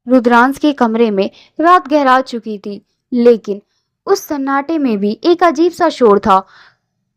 रुद्रांश के कमरे में रात गहरा चुकी थी, लेकिन उस सन्नाटे में भी एक अजीब सा शोर था।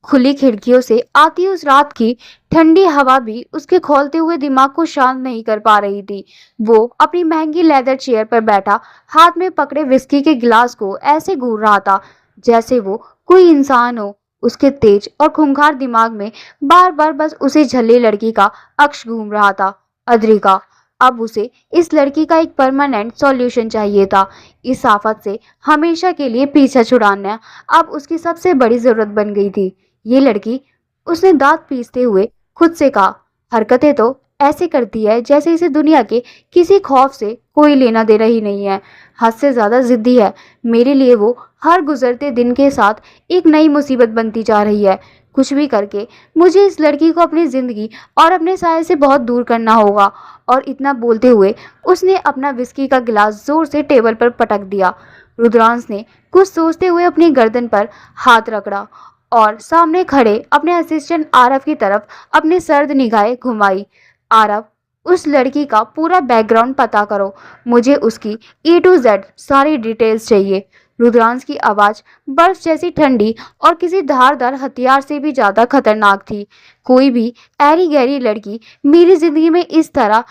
खुली खिड़कियों से आती उस रात की ठंडी हवा भी उसके खौलते हुए दिमाग को शांत नहीं कर पा रही थी। वो अपनी महंगी लेदर चेयर पर बैठा हाथ में पकड़े विस्की के गिलास को ऐसे घूर रहा था जैसे वो कोई इंसान हो। उसके तेज और खूंखार दिमाग में बार बार बस उसे झल्ले लड़की का अक्ष घूम रहा था, अद्रिका। अब उसे इस लड़की का एक परमानेंट सॉल्यूशन चाहिए था। इस आफत से हमेशा के लिए पीछा छुड़ाना अब उसकी सबसे बड़ी जरूरत बन गई थी। ये लड़की, उसने दांत पीसते हुए खुद से कहा, हरकतें तो ऐसे करती है जैसे इसे दुनिया के किसी खौफ से कोई लेना देना ही नहीं है। हद से ज्यादा जिद्दी है। मेरे लिए वो हर गुजरते दिन के साथ एक नई मुसीबत बनती जा रही है। कुछ भी करके मुझे इस लड़की को अपनी जिंदगी और अपने साये से बहुत दूर करना होगा। और इतना बोलते हुए उसने अपना विस्की का गिलास जोर से टेबल पर पटक दिया। रुद्रांश ने कुछ सोचते हुए अपनी गर्दन पर हाथ रगड़ा और सामने खड़े अपने असिस्टेंट आरव की तरफ अपनी सर्द निगाहें घुमाई। आरव, उस लड़की का पूरा बैकग्राउंड पता करो। मुझे उसकी ए टू जेड सारी डिटेल्स चाहिए। रुद्रांश की आवाज बर्फ जैसी ठंडी और किसी धारदार हथियार से भी ज्यादा खतरनाक थी। कोई भी ऐरी गैरी लड़की मेरी जिंदगी में इस तरह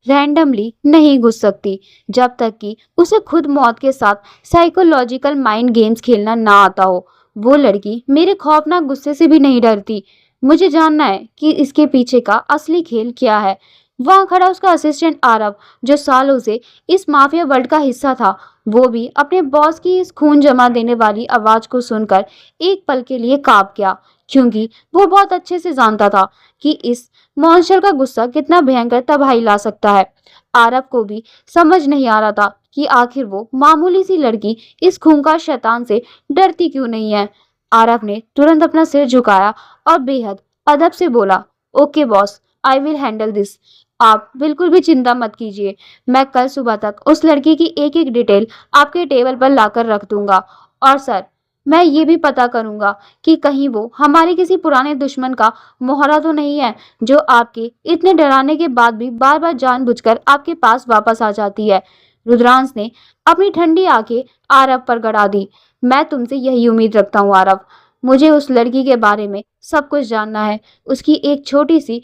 रैंडमली नहीं घुस सकती जब तक कि उसे खुद मौत के साथ साइकोलॉजिकल माइंड गेम्स खेलना ना आता हो। वो लड़की मेरे खौफनाक गुस्से से भी नहीं डरती। मुझे जानना है कि इसके पीछे का असली खेल क्या है। वहां खड़ा उसका असिस्टेंट आरव, जो सालों से इस माफिया वर्ल्ड का हिस्सा था, वो भी अपने बॉस की इस खून जमा देने वाली आवाज को सुनकर एक पल के लिए कांप गया, क्योंकि वो बहुत अच्छे से जानता था कि इस मॉन्स्टर का गुस्सा कितना भयंकर तबाही ला सकता है। आरव को भी समझ नहीं आ रहा था कि आखिर वो मामूली सी लड़की इस खूंखार शैतान से डरती क्यों नहीं है। आरव ने तुरंत अपना सिर झुकाया और बेहद अदब से बोला, okay boss, I will handle this. आप बिल्कुल भी चिंता मत कीजिए। मैं कल सुबह तक उस लड़की की एक एक डिटेल आपके टेबल पर लाकर रख दूंगा। और सर, मैं ये भी पता करूंगा कि कहीं वो हमारे किसी पुराने दुश्मन का मोहरा तो नहीं है, जो आपके इतने डराने के बाद भी बार बार जानबूझकर आपके पास वापस आ जाती है। रुद्रांश ने अपनी ठंडी आंखें आरव पर गड़ा दी। मैं तुमसे यही उम्मीद रखता हूँ आरव। मुझे उस लड़की के बारे में सब कुछ जानना है। उसकी एक छोटी सी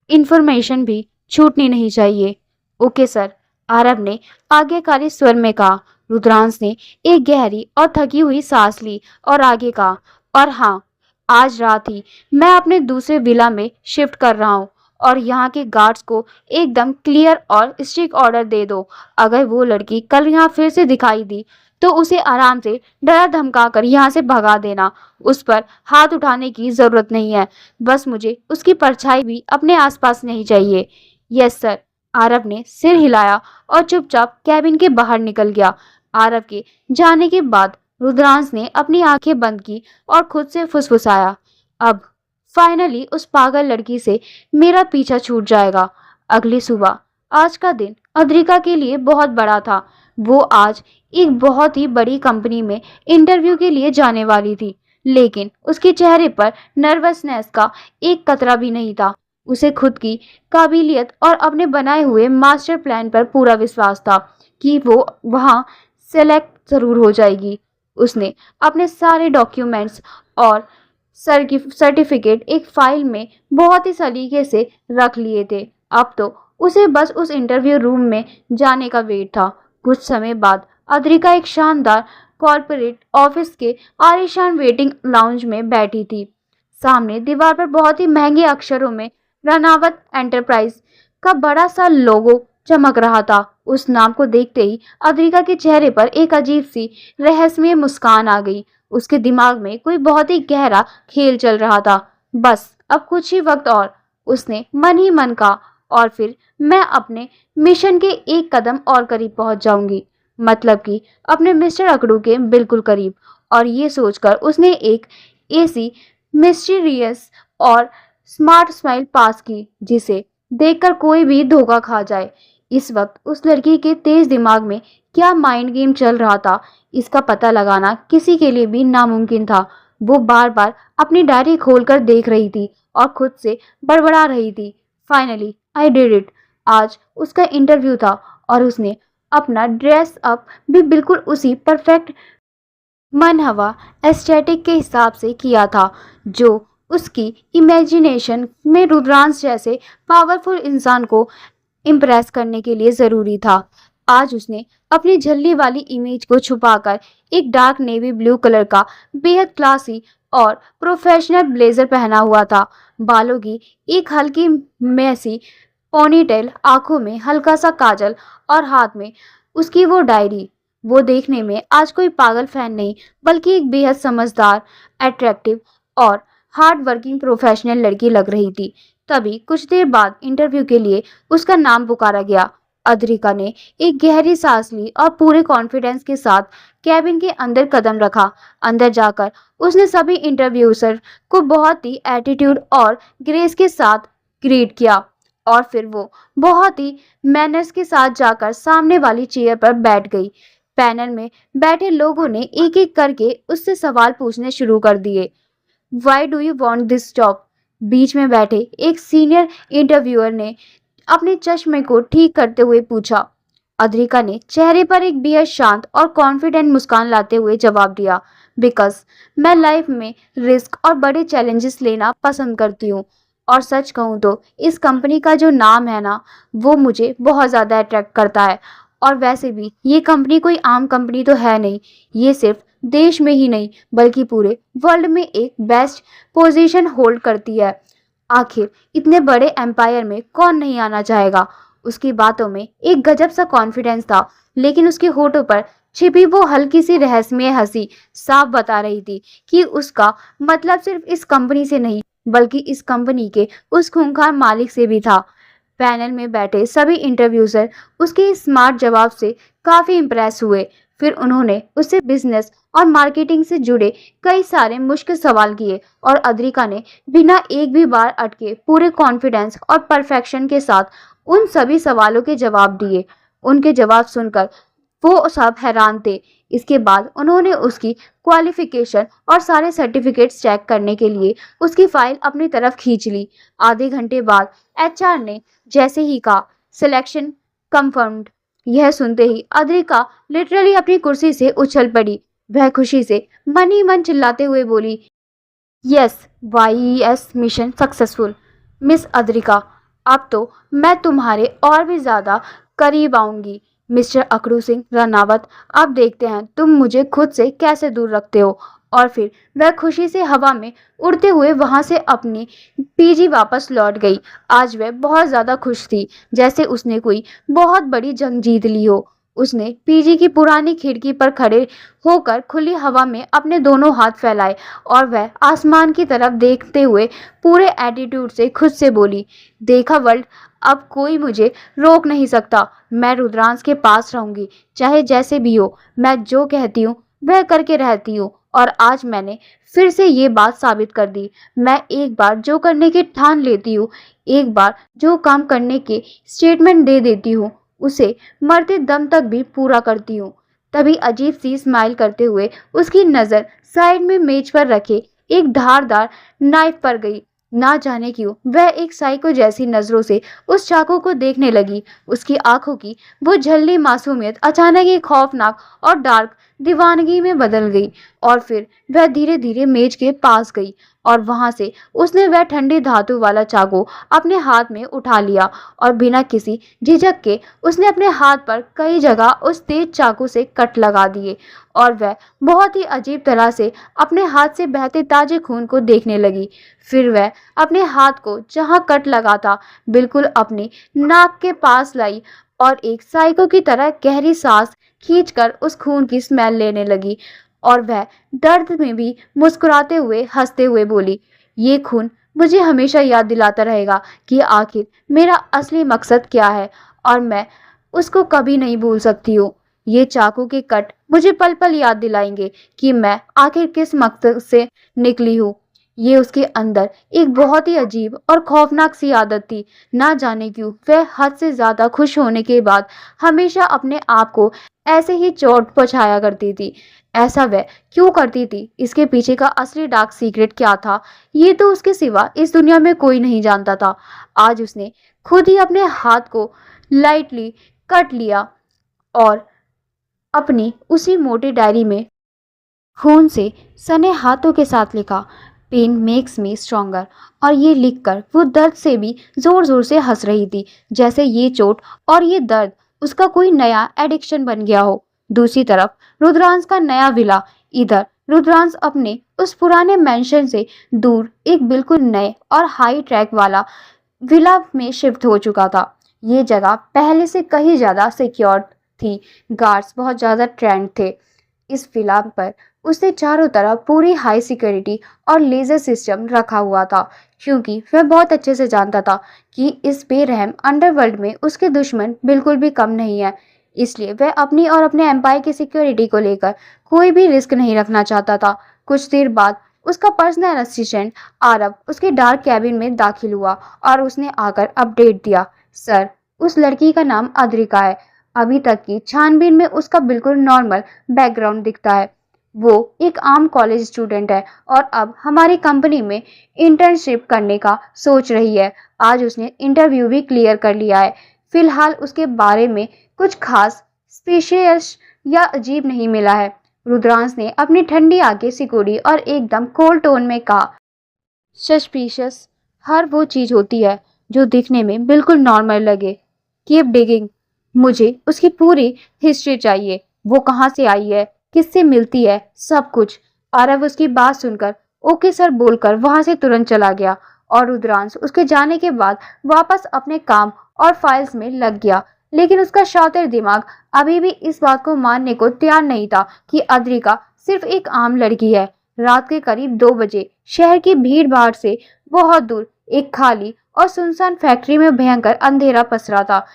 इंफॉर्मेशन भी छूटनी नहीं चाहिए। ओके सर, आरव ने आज्ञाकारी स्वर में कहा। रुद्रांश ने एक गहरी और थकी हुई सांस ली और आगे कहा, और हाँ, आज रात ही मैं अपने दूसरे विला में शिफ्ट कर रहा हूँ और यहाँ के गार्ड्स को एकदम क्लियर और स्ट्रिक्ट ऑर्डर दे दो। अगर वो लड़की कल यहाँ फिर से दिखाई दी तो उसे आराम से डरा धमका कर यहाँ से भगा देना। उस पर हाथ उठाने की जरूरत नहीं है। बस मुझे उसकी परछाई भी अपने आसपास नहीं चाहिए। यस सर, आरव ने सिर हिलाया और चुपचाप कैबिन के बाहर निकल गया। आरव के जाने के बाद रुद्रांश ने अपनी आंखें बंद की और खुद से फुसफुसाया, अब फाइनली उस पागल लड़की से मेरा पीछा छूट जाएगा। अगली सुबह आज का दिन अद्रिका के लिए बहुत बड़ा था। वो आज एक बहुत ही बड़ी कंपनी में इंटरव्यू के लिए जाने वाली थी, लेकिन उसके चेहरे पर नर्वसनेस का एक कतरा भी नहीं था। उसे खुद की काबिलियत और अपने बनाए हुए मास्टर प्लान पर पूरा विश्वास था कि वो वहां सेलेक्ट जरूर हो जाएगी। उसने अपने सारे डॉक्यूमेंट्स और सर्टिफिकेट एक फाइल में बहुत ही सलीके से रख लिए थे। अब तो उसे बस उस इंटरव्यू रूम में जाने का वेट था। कुछ समय बाद अद्रिका एक शानदार कॉर्पोरेट ऑफिस के आलीशान वेटिंग लाउंज में बैठी थी। सामने दीवार पर बहुत ही महंगे अक्षरों में रनावत एंटरप्राइज का बड़ा सा लोगो चमक रहा था। उस नाम को देखते ही अद्रिका के चेहरे पर एक अजीब सी रहस्यमय मुस्कान आ गई। उसके दिमाग में कोई बहुत ही गहरा खेल चल रहा था। बस अब कुछ ही वक्त और, उसने मन ही मन कहा, और फिर मैं अपने मिशन के एक कदम और करीब पहुंच जाऊंगी, मतलब कि अपने मिस्टर अकड़ू के बिल्कुल करीब। और ये सोचकर उसने एक ऐसी मिस्टीरियस और स्मार्ट स्माइल पास की जिसे देखकर कोई भी धोखा खा जाए। इस वक्त उस लड़की के तेज दिमाग में क्या माइंड गेम चल रहा था, इसका पता लगाना किसी के लिए भी नामुमकिन था। वो बार बार अपनी डायरी खोलकर देख रही थी और खुद से बड़बड़ा रही थी, फाइनली आई डिड इट। आज उसका इंटरव्यू था और उसने अपना ड्रेस अप भी बिल्कुल उसी परफेक्ट मन हवा एस्थेटिक के हिसाब से किया था जो उसकी इमेजिनेशन में रुद्रांश जैसे पावरफुल इंसान को इम्प्रेस करने के लिए जरूरी था। आज उसने अपनी झल्ली वाली इमेज को छुपाकर एक डार्क नेवी ब्लू कलर का बेहद क्लासी और प्रोफेशनल ब्लेजर पहना हुआ था। बालों की एक हल्की मैसी पोनीटेल, आंखों में हल्का सा काजल और हाथ में उसकी वो डायरी। वो देखने में आज कोई पागल फैन नहीं बल्कि एक बेहद समझदार, अट्रैक्टिव और हार्ड वर्किंग प्रोफेशनल लड़की लग रही थी। तभी कुछ देर बाद इंटरव्यू के लिए उसका नाम पुकारा गया। अद्रिका ने एक गहरी सांस ली और पूरे कॉन्फिडेंस के साथ कैबिन के अंदर कदम रखा। अंदर जाकर उसने सभी इंटरव्यूअर को बहुत ही एटीट्यूड और ग्रेस के साथ ग्रीट किया और फिर वो बहुत ही मैनर्स के साथ जाकर सामने वाली चेयर पर बैठ गई। पैनल में बैठे लोगों ने एक एक करके उससे सवाल पूछने शुरू कर दिए। Why do you want this job? बीच में बैठे एक सीनियर इंटरव्यूअर ने अपने चश्मे को ठीक करते हुए पूछा। अद्रिका ने चेहरे पर एक बेहद शांत और कॉन्फिडेंट मुस्कान लाते हुए जवाब दिया, बिकॉज मैं लाइफ में रिस्क और बड़े चैलेंजेस लेना पसंद करती हूँ। और सच कहूँ तो इस कंपनी का जो नाम है ना, वो मुझे बहुत ज़्यादा अट्रैक्ट करता है। और वैसे भी ये कंपनी कोई आम कंपनी तो है नहीं, ये सिर्फ देश में ही नहीं बल्कि पूरे वर्ल्ड में एक बेस्ट पोजीशन होल्ड करती है। आखिर इतने बड़े एम्पायर में कौन नहीं आना चाहेगा। उसकी बातों में एक गजब सा कॉन्फिडेंस था, लेकिन उसके होठों पर छिपी वो हल्की सी रहस्यमय हंसी साफ बता रही थी कि उसका मतलब सिर्फ इस कंपनी से नहीं बल्कि इस कंपनी के उस खूंखार मालिक से भी था। पैनल में बैठे सभी इंटरव्यूअर उसके इस स्मार्ट जवाब से काफी इम्प्रेस हुए। फिर उन्होंने उससे बिजनेस और मार्केटिंग से जुड़े कई सारे मुश्किल सवाल किए और अद्रिका ने बिना एक भी बार अटके पूरे कॉन्फिडेंस और परफेक्शन के साथ उन सभी सवालों के जवाब दिए। उनके जवाब सुनकर वो सब हैरान थे। इसके बाद उन्होंने उसकी क्वालिफिकेशन और सारे सर्टिफिकेट्स चेक करने के लिए उसकी फाइल अपनी तरफ खींच ली। आधे घंटे बाद एचआर ने जैसे ही कहा, सिलेक्शन कंफर्म्ड। यह सुनते ही अद्रिका लिटरली अपनी कुर्सी से उछल पड़ी। वह खुशी से मन ही मन चिल्लाते हुए बोली, yes, Y E S mission successful. Miss Adrika, अब तो मैं तुम्हारे और भी ज्यादा करीब आऊंगी। मिस्टर अकरू सिंह रनावत, अब देखते हैं तुम मुझे खुद से कैसे दूर रखते हो। और फिर वह खुशी से हवा में उड़ते हुए वहां से अपनी पीजी वापस लौट गई। आज वह बहुत ज्यादा खुश थी, जैसे उसने कोई बहुत बड़ी जंग जीत ली हो। उसने पीजी की पुरानी खिड़की पर खड़े होकर खुली हवा में अपने दोनों हाथ फैलाए और वह आसमान की तरफ देखते हुए पूरे एटीट्यूड से खुद से बोली, देखा वर्ल्ड, अब कोई मुझे रोक नहीं सकता। मैं रुद्रांश के पास रहूंगी, चाहे जैसे भी हो। मैं जो कहती हूँ वह करके रहती हूँ और आज मैंने फिर से ये बात साबित कर दी। मैं एक बार जो करने की ठान लेती हूँ, एक बार जो काम करने के स्टेटमेंट दे देती हूँ, उसे मरते दम तक भी पूरा करती हूँ। तभी अजीब सी स्माइल करते हुए उसकी नजर साइड में मेज पर रखे एक धारदार नाइफ पर गई। ना जाने क्यों वह एक साइको जैसी नजरों से उस चाकू को देखने लगी। उसकी आंखों की वो झल्ली मासूमियत अचानक एक खौफनाक और डार्क दीवानगी में बदल गई और फिर वह धीरे धीरे मेज के पास गई और वहां से उसने वह ठंडी धातु वाला चाकू अपने हाथ में उठा लिया और बिना किसी झिझक के उसने अपने हाथ पर कई जगह उस तेज चाकू से कट लगा दिए और वह बहुत ही अजीब तरह से अपने हाथ से बहते ताजे खून को देखने लगी। फिर वह अपने हाथ को जहां कट लगा था बिल्कुल अपनी नाक के पास लाई और एक साइको की तरह गहरी सांस खींचकर उस खून की स्मेल लेने लगी और वह दर्द में भी मुस्कुराते हुए हंसते हुए बोली, ये खून मुझे हमेशा याद दिलाता रहेगा कि आखिर मेरा असली मकसद क्या है और मैं उसको कभी नहीं भूल सकती हूँ। ये चाकू के कट मुझे पल पल याद दिलाएंगे कि मैं आखिर किस मकसद से निकली हूँ। ये उसके अंदर एक बहुत ही अजीब और खौफनाक सी आदत थी। ना जाने क्यों वह हद से ज्यादा खुश होने के बाद हमेशा अपने आप को ऐसे ही चोट पहुंचाया करती थी। ऐसा वह क्यों करती थी, इसके पीछे का असली डार्क सीक्रेट क्या था, ये तो उसके सिवा इस दुनिया में कोई नहीं जानता था। आज उसने खुद ही अपने हाथ को लाइटली कट लिया और अपनी उसी मोटी डायरी में खून से सने हाथों के साथ लिखा, पेन मेक्स मी स्ट्रॉन्गर। और ये लिखकर वो दर्द से भी जोर जोर से हंस रही थी, जैसे ये चोट और ये दर्द उसका कोई नया एडिक्शन बन गया हो। दूसरी तरफ रुद्रांश का नया विला। इधर रुद्रांश अपने उस पुराने मेंशन से दूर एक बिल्कुल नए और हाई ट्रैक वाला विला में शिफ्ट हो चुका था। ये जगह पहले से कहीं ज्यादा सिक्योर थी, गार्ड्स बहुत ज्यादा ट्रेंड थे। इस विला पर उसने चारों तरफ पूरी हाई सिक्योरिटी और लेजर सिस्टम रखा हुआ था, क्योंकि वह बहुत अच्छे से जानता था कि इस बेरहम अंडरवर्ल्ड में उसके दुश्मन बिल्कुल भी कम नहीं है। इसलिए वह अपनी और अपने एम्पायर की सिक्योरिटी को लेकर कोई भी रिस्क नहीं रखना चाहता था। कुछ देर बाद उसका पर्सनल असिस्टेंट आरब उसके डार्क कैबिन में दाखिल हुआ और उसने आकर अपडेट दिया, सर, उस लड़की का नाम अद्रिका है। अभी तक की छानबीन में उसका बिल्कुल नॉर्मल बैकग्राउंड दिखता है। वो एक आम कॉलेज स्टूडेंट है और अब हमारी कंपनी में इंटर्नशिप करने का सोच रही है। आज उसने इंटरव्यू भी क्लियर कर लिया है। फिलहाल उसके बारे में कुछ खास स्पेशियस या अजीब नहीं मिला है। रुद्रांश ने अपनी ठंडी आंखें सिकुड़ी और एकदम कोल्ड टोन में कहा, सस्पिशियस हर वो चीज होती है जो दिखने में बिल्कुल नॉर्मल लगे। Keep digging. मुझे उसकी पूरी हिस्ट्री चाहिए, वो कहाँ से आई है, किससे मिलती है, सब कुछ। आरव उसकी बात सुनकर ओके सर बोलकर वहां से तुरंत चला गया और रुद्रांश उसके जाने के बाद वापस अपने काम और फाइल्स में लग गया। लेकिन उसका शातिर दिमाग अभी भी इस बात को मानने को तैयार नहीं था कि अद्रिका सिर्फ एक आम लड़की है। रात के करीब 2 बजे शहर की भीड़ भाड़ से बहुत दूर एक खाली और सुनसान फैक्ट्री में भयंकर अंधेरा पसरा था।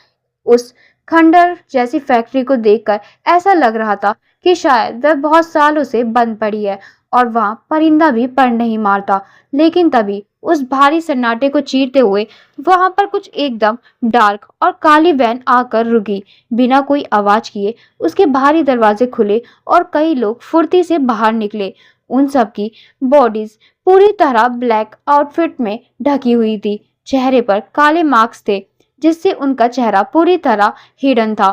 उस खंडर जैसी फैक्ट्री को देखकर ऐसा लग रहा था कि शायद वह बहुत सालों से बंद पड़ी है और वहां परिंदा भी पर नहीं मारता। लेकिन तभी उस भारी सन्नाटे को चीरते हुए वहां पर कुछ एकदम डार्क और काली वैन आकर रुकी। बिना कोई आवाज किए उसके भारी दरवाजे खुले और कई लोग फुर्ती से बाहर निकले। उन सब की बॉडीज पूरी तरह ब्लैक आउटफिट में ढकी हुई थी। चेहरे पर काले मार्क्स थे, जिससे उनका चेहरा पूरी तरह हिडन था।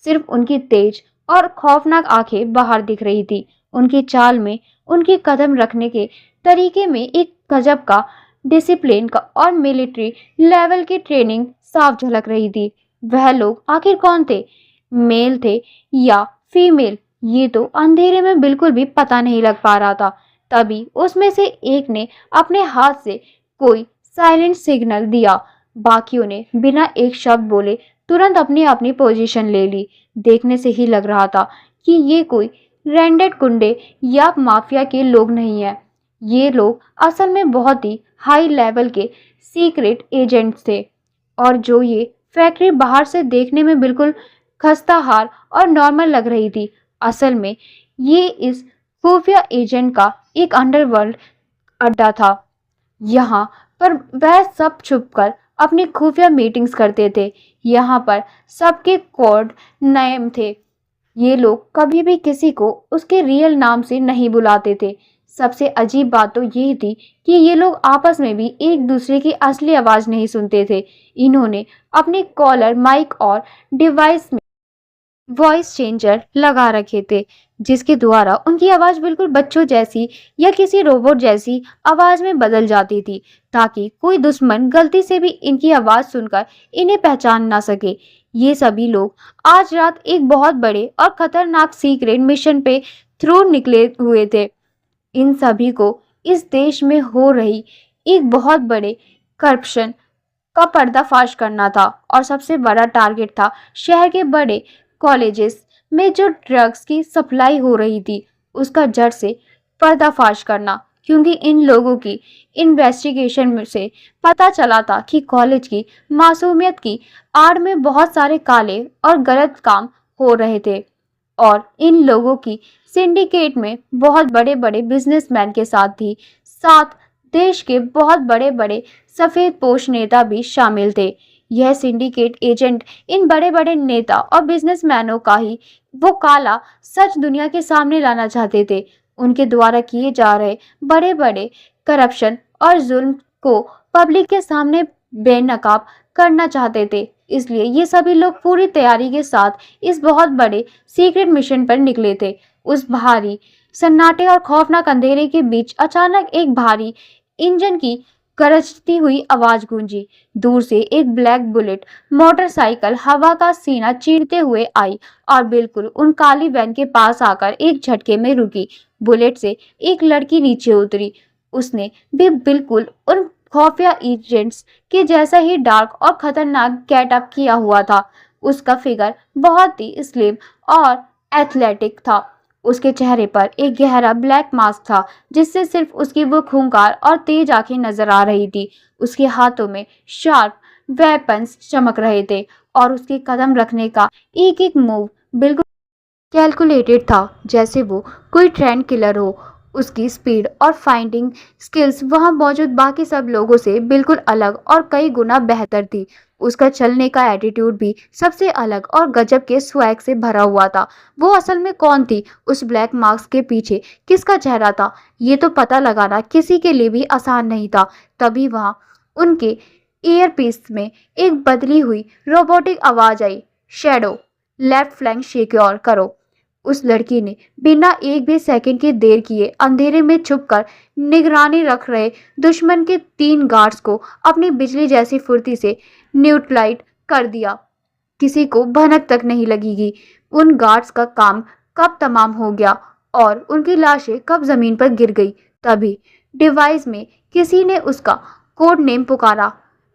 सिर्फ उनकी तेज और खौफनाक आंखें बाहर दिख रही थी। उनकी चाल में, उनके कदम रखने के तरीके में एक गजब का डिसिप्लिन का और मिलिट्री लेवल की ट्रेनिंग साफ झलक रही थी। वह लोग आखिर कौन थे, मेल थे या फीमेल, ये तो अंधेरे में बिल्कुल भी पता नहीं लग पा रहा था। तभी उसमें से एक ने अपने हाथ से कोई साइलेंट सिग्नल दिया। बाकियों ने बिना एक शब्द बोले तुरंत अपनी अपनी पोजीशन ले ली। देखने से ही लग रहा था कि ये कोई रैंडेड गुंडे या माफिया के लोग नहीं है। ये लोग असल में बहुत ही हाई लेवल के सीक्रेट एजेंट्स थे। और जो ये फैक्ट्री बाहर से देखने में बिल्कुल खस्ताहाल और नॉर्मल लग रही थी, असल में ये इस खुफिया एजेंट का एक अंडरवर्ल्ड अड्डा था। यहाँ पर वह सब छुपकर अपनी खुफिया मीटिंग्स करते थे। यहाँ पर सबके कोड नेम थे। ये लोग कभी भी किसी को उसके रियल नाम से नहीं बुलाते थे। सबसे अजीब बात तो ये थी कि ये लोग आपस में भी एक दूसरे की असली आवाज नहीं सुनते थे। इन्होंने अपने कॉलर माइक और डिवाइस में वॉइस चेंजर लगा रखे थे, जिसके द्वारा उनकी आवाज बिल्कुल बच्चों जैसी या किसी रोबोट जैसी आवाज में बदल जाती थी, ताकि कोई दुश्मन गलती से भी इनकी आवाज सुनकर इन्हें पहचान ना सके। ये सभी लोग आज रात एक बहुत बड़े और खतरनाक सीक्रेट मिशन पे थ्रू निकले हुए थे। इन सभी को इस देश में हो रही एक बहुत बड़े करप्शन का पर्दाफाश करना था और सबसे बड़ा टारगेट था शहर के बड़े कॉलेजेस में जो ड्रग्स की सप्लाई हो रही थी उसका जड़ से पर्दाफाश करना, क्योंकि इन लोगों की इन्वेस्टिगेशन से पता चला था कि कॉलेज की मासूमियत की आड़ में बहुत सारे काले और गलत काम हो रहे थे। और इन लोगों की सिंडिकेट में बहुत बड़े बड़े बिजनेसमैन के साथ ही साथ देश के बहुत बड़े बड़े सफेद पोश नेता भी शामिल थे। यह सिंडिकेट एजेंट इन बड़े बड़े नेता और बिजनेसमैनों का ही वो काला सच दुनिया के सामने लाना चाहते थे। उनके द्वारा किए जा रहे बड़े बड़े करप्शन और जुल्म को पब्लिक के सामने बेनकाब करना चाहते थे। इसलिए ये सभी लोग पूरी तैयारी के साथ इस बहुत बड़े सीक्रेट मिशन पर निकले थे। उस भारी सन्नाटे और खौफनाक अंधेरे के बीच अचानक एक भारी इंजन की गरजती हुई आवाज गूंजी। दूर से एक ब्लैक बुलेट मोटरसाइकिल हवा का सीना चीरते हुए आई और बिल्कुल उन काली वैन के पास आकर एक झटके में रुकी। बुलेट से एक लड़की नीचे उतरी। उसने भी बिल्कुल उन खुफिया एजेंट्स के जैसा ही डार्क और खतरनाक गेटअप किया हुआ था। उसका फिगर बहुत ही स्लिम और एथलेटिक था। उसके चेहरे पर एक गहरा ब्लैक मास्क था जिससे सिर्फ उसकी वो खूंखार और तेज आंखें नजर आ रही थी। उसके हाथों में शार्प वेपन्स चमक रहे थे और उसके कदम रखने का एक एक मूव बिल्कुल कैलकुलेटेड था, जैसे वो कोई ट्रेंड किलर हो। उसकी स्पीड और फाइंडिंग स्किल्स वहां मौजूद बाकी सब लोगों से बिल्कुल अलग और कई गुना बेहतर थी। उसका चलने का एटीट्यूड भी सबसे अलग और गजब के स्वैग से भरा हुआ था। वो असल में कौन थी, उस ब्लैक मास्क के पीछे किसका चेहरा था, ये तो पता लगाना किसी के लिए भी आसान नहीं था। तभी वहां उनके ईयरपीस में एक बदली हुई रोबोटिक आवाज आई, शैडो, लेफ्ट फ्लैंक सिक्योर करो। उस लड़की ने बिना एक भी सेकंड की देर किए अंधेरे में छुपकर निगरानी रख रहे दुश्मन के 3 गार्ड्स को अपनी बिजली जैसी फुर्ती से न्यूट्रलाइज कर दिया। किसी को भनक तक नहीं लगेगी उन गार्ड्स का काम कब तमाम हो गया और उनकी लाशें कब जमीन पर गिर गई। तभी डिवाइस में किसी ने उसका कोड नेम पुकारा,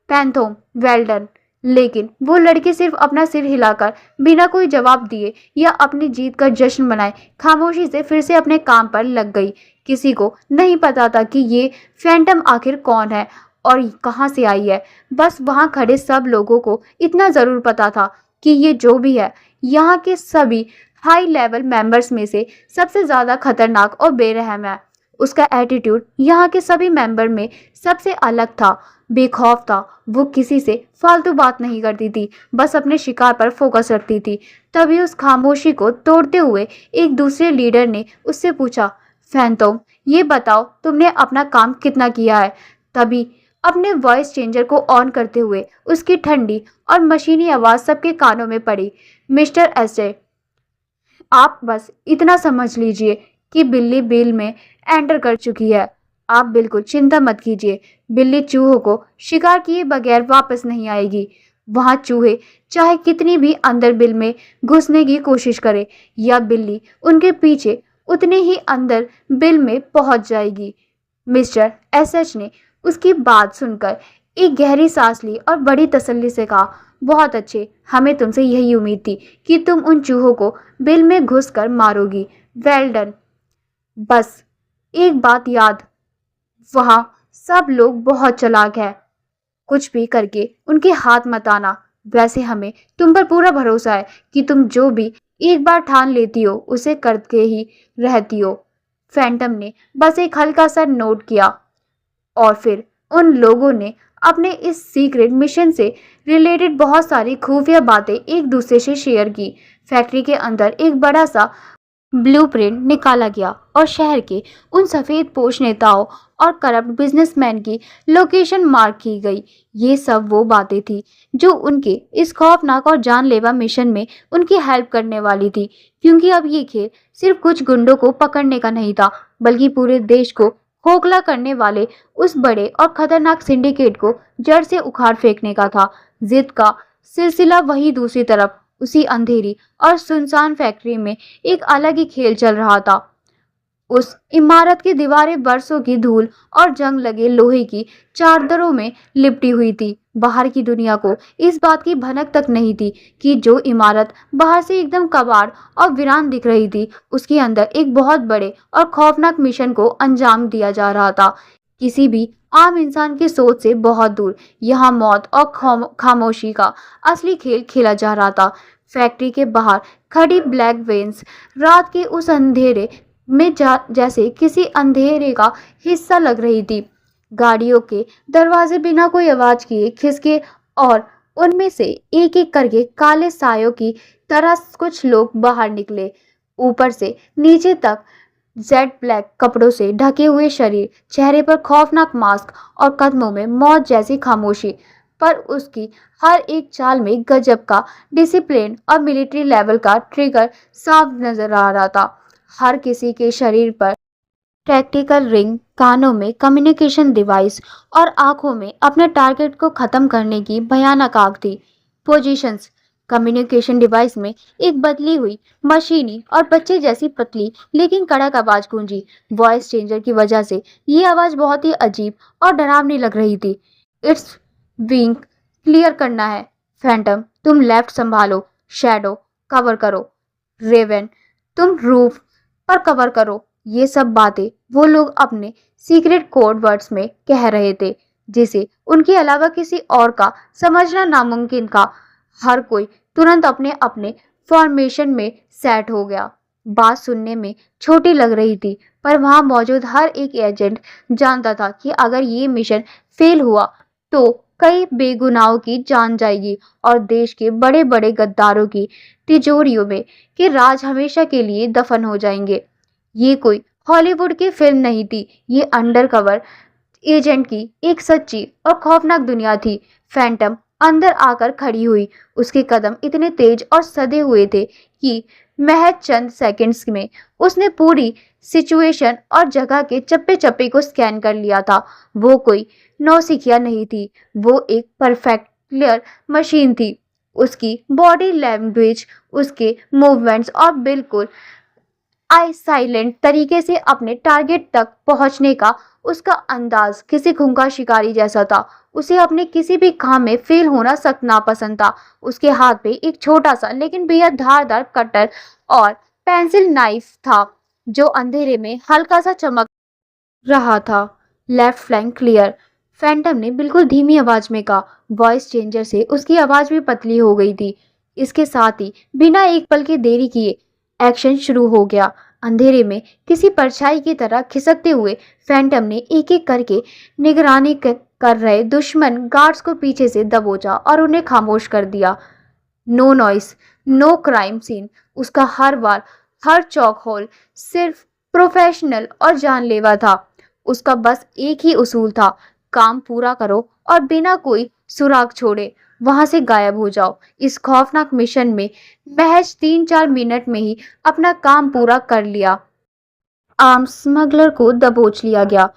पैंथोम वेल्डन। लेकिन वो लड़की सिर्फ अपना सिर हिलाकर बिना कोई जवाब दिए या अपनी जीत का जश्न मनाए खामोशी से फिर से अपने काम पर लग गई। किसी को नहीं पता था कि ये फैंटम आखिर कौन है और कहां से आई है। बस वहां खड़े सब लोगों को इतना जरूर पता था कि ये जो भी है यहाँ के सभी हाई लेवल मेंबर्स में से सबसे ज्यादा खतरनाक और बेरहम है। उसका एटीट्यूड यहाँ के सभी मेंबर में सबसे अलग था, बेखौफ था। वो किसी से फालतू बात नहीं करती थी, बस अपने शिकार पर फोकस रखती थी। तभी उस खामोशी को तोड़ते हुए एक दूसरे लीडर ने उससे पूछा, फैंटम, ये बताओ तुमने अपना काम कितना किया है। तभी अपने वॉइस चेंजर को ऑन करते हुए उसकी ठंडी और मशीनी आवाज सबके कानों में पड़ी, मिस्टर एसजे, आप बस इतना समझ लीजिए कि बिल्ली बिल में एंटर कर चुकी है। आप बिल्कुल चिंता मत कीजिए, बिल्ली चूहों को शिकार किए बगैर वापस नहीं आएगी। वहां चूहे चाहे कितनी भी अंदर बिल में घुसने की कोशिश करे या बिल्ली उनके पीछे उतने ही अंदर बिल में पहुंच जाएगी। मिस्टर एसएच ने उसकी बात सुनकर एक गहरी सांस ली और बड़ी तसल्ली से कहा, बहुत अच्छे, हमें तुमसे यही उम्मीद थी कि तुम उन चूहों को बिल में घुसकर मारोगी। Well done. बस एक बात याद, वहां सब लोग बहुत चालाक है, कुछ भी करके उनके हाथ मत आना। वैसे हमें तुम पर पूरा भरोसा है कि तुम जो भी एक बार ठान लेती हो उसे करके ही रहती हो। फैंटम ने बस एक हल्का सा नोट किया और फिर उन लोगों ने अपने इस सीक्रेट मिशन से रिलेटेड बहुत सारी खुफिया बातें एक दूसरे से शेयर की। फैक्ट्री के अंदर एक बड़ा सा ब्लूप्रिंट निकाला गया और शहर के उन सफेद पोश नेताओं और करप्ट बिजनेसमैन की लोकेशन मार्क की गई। ये सब वो बातें थी जो उनके इस खौफनाक और जानलेवा मिशन में उनकी हेल्प करने वाली थी, क्योंकि अब ये खेल सिर्फ कुछ गुंडों को पकड़ने का नहीं था, बल्कि पूरे देश को खोखला करने वाले उस बड़े और खतरनाक सिंडिकेट को जड़ से उखाड़ फेंकने का था। जिद का सिलसिला वही दूसरी तरफ उसी अंधेरी और सुनसान फैक्ट्री में एक अलग ही खेल चल रहा था। उस इमारत की दीवारें बरसों की धूल और जंग लगे लोहे की चादरों में लिपटी हुई थी। बाहर की दुनिया को इस बात की भनक तक नहीं थी कि जो इमारत बाहर से एकदम कबाड़ और वीरान दिख रही थी, उसके अंदर एक बहुत बड़े और खौफनाक मिशन को अंजाम दिया जा रहा था, किसी भी आम इंसान की सोच से बहुत दूर। यहाँ मौत और खामोशी का असली खेल खेला जा रहा था। फैक्ट्री के बाहर खड़ी ब्लैक वेन्स रात के उस अंधेरे में जैसे किसी अंधेरे का हिस्सा लग रही थी। गाड़ियों के दरवाजे बिना कोई आवाज किए खिसके और उनमें से एक एक करके काले सायों की तरह कुछ लोग बाहर निकले। ऊपर से नीचे तक जेट ब्लैक कपड़ों से ढके हुए शरीर, चेहरे पर खौफनाक मास्क और कदमों में मौत जैसी खामोशी। पर उसकी हर एक चाल में गजब का डिसिप्लिन और मिलिट्री लेवल का ट्रिगर साफ नजर आ रहा था। हर किसी के शरीर पर टैक्टिकल रिंग, कानों में कम्युनिकेशन डिवाइस और आंखों में अपने टारगेट को खत्म करने की भयानक आग थी। पोजीशंस, कम्युनिकेशन डिवाइस में एक बदली हुई मशीनी और बच्चे जैसी पतली लेकिन कड़क आवाज गूंजी। वॉइस चेंजर की वजह से ये आवाज बहुत ही अजीब और डरावनी लग रही थी। इट्स विंग क्लियर करना है। फैंटम, तुम लेफ्ट संभालो। शैडो, कवर करो। रेवन, तुम रूफ पर कवर करो। ये सब बातें वो लोग अपने सीक्रेट कोड वर्ड्स में कह रहे थे, जिसे उनके अलावा किसी और का समझना नामुमकिन था। हर कोई तुरंत अपने अपने फॉर्मेशन में सेट हो गया। बात सुनने में छोटी लग रही थी, पर वहां मौजूद हर एक एजेंट जानता था कि अगर ये मिशन फेल हुआ तो कई बेगुनाहों की जान जाएगी और देश के बड़े बड़े गद्दारों की तिजोरियों में के राज हमेशा के लिए दफन हो जाएंगे। ये कोई हॉलीवुड की फिल्म नहीं थी, ये अंडरकवर एजेंट की एक सच्ची और खौफनाक दुनिया थी। फैंटम अंदर आकर खड़ी हुई। उसके कदम इतने तेज और सधे हुए थे कि महज चंद सेकंड्स में उसने पूरी सिचुएशन और जगह के चप्पे चप्पे को स्कैन कर लिया था। वो कोई नौसिखिया नहीं थी, वो एक परफेक्ट क्लियर मशीन थी। उसकी बॉडी लैंग्वेज, उसके मूवमेंट्स और बिल्कुल आई साइलेंट तरीके से अपने टारगेट तक पहुंचने का उसका अंदाज किसी खूंखार शिकारी जैसा था। उसे अपने किसी भी काम में फेल होना सख्त नापसंद था। उसके हाथ में एक छोटा सा लेकिन बेहद धारदार कटर और पेंसिल नाइफ था, जो अंधेरे में हल्का सा चमक रहा था। लेफ्ट फ्लैंक क्लियर, फैंटम ने बिल्कुल धीमी आवाज में कहा। वॉइस चेंजर से उसकी आवाज भी पतली हो गई थी। इसके साथ ही बिना एक पल की देरी किए एक्शन शुरू हो गया। अंधेरे में किसी परछाई की तरह खिसकते हुए फैंटम ने एक एक करके निगरानी कर रहे दुश्मन गार्ड्स को पीछे से दबोचा और उन्हें खामोश कर दिया। No noise, no crime scene. उसका हर बार, हर चौक होल सिर्फ प्रोफेशनल और जानलेवा था। उसका बस एक ही उसूल था, काम पूरा करो और बिना कोई सुराग छोड़े वहां से गायब हो जाओ। इस खौफनाक मिशन में महज 3-4 मिनट में ही अपना काम पूरा कर लिया। आर्म्स स्मगलर को दबोच लिया गया,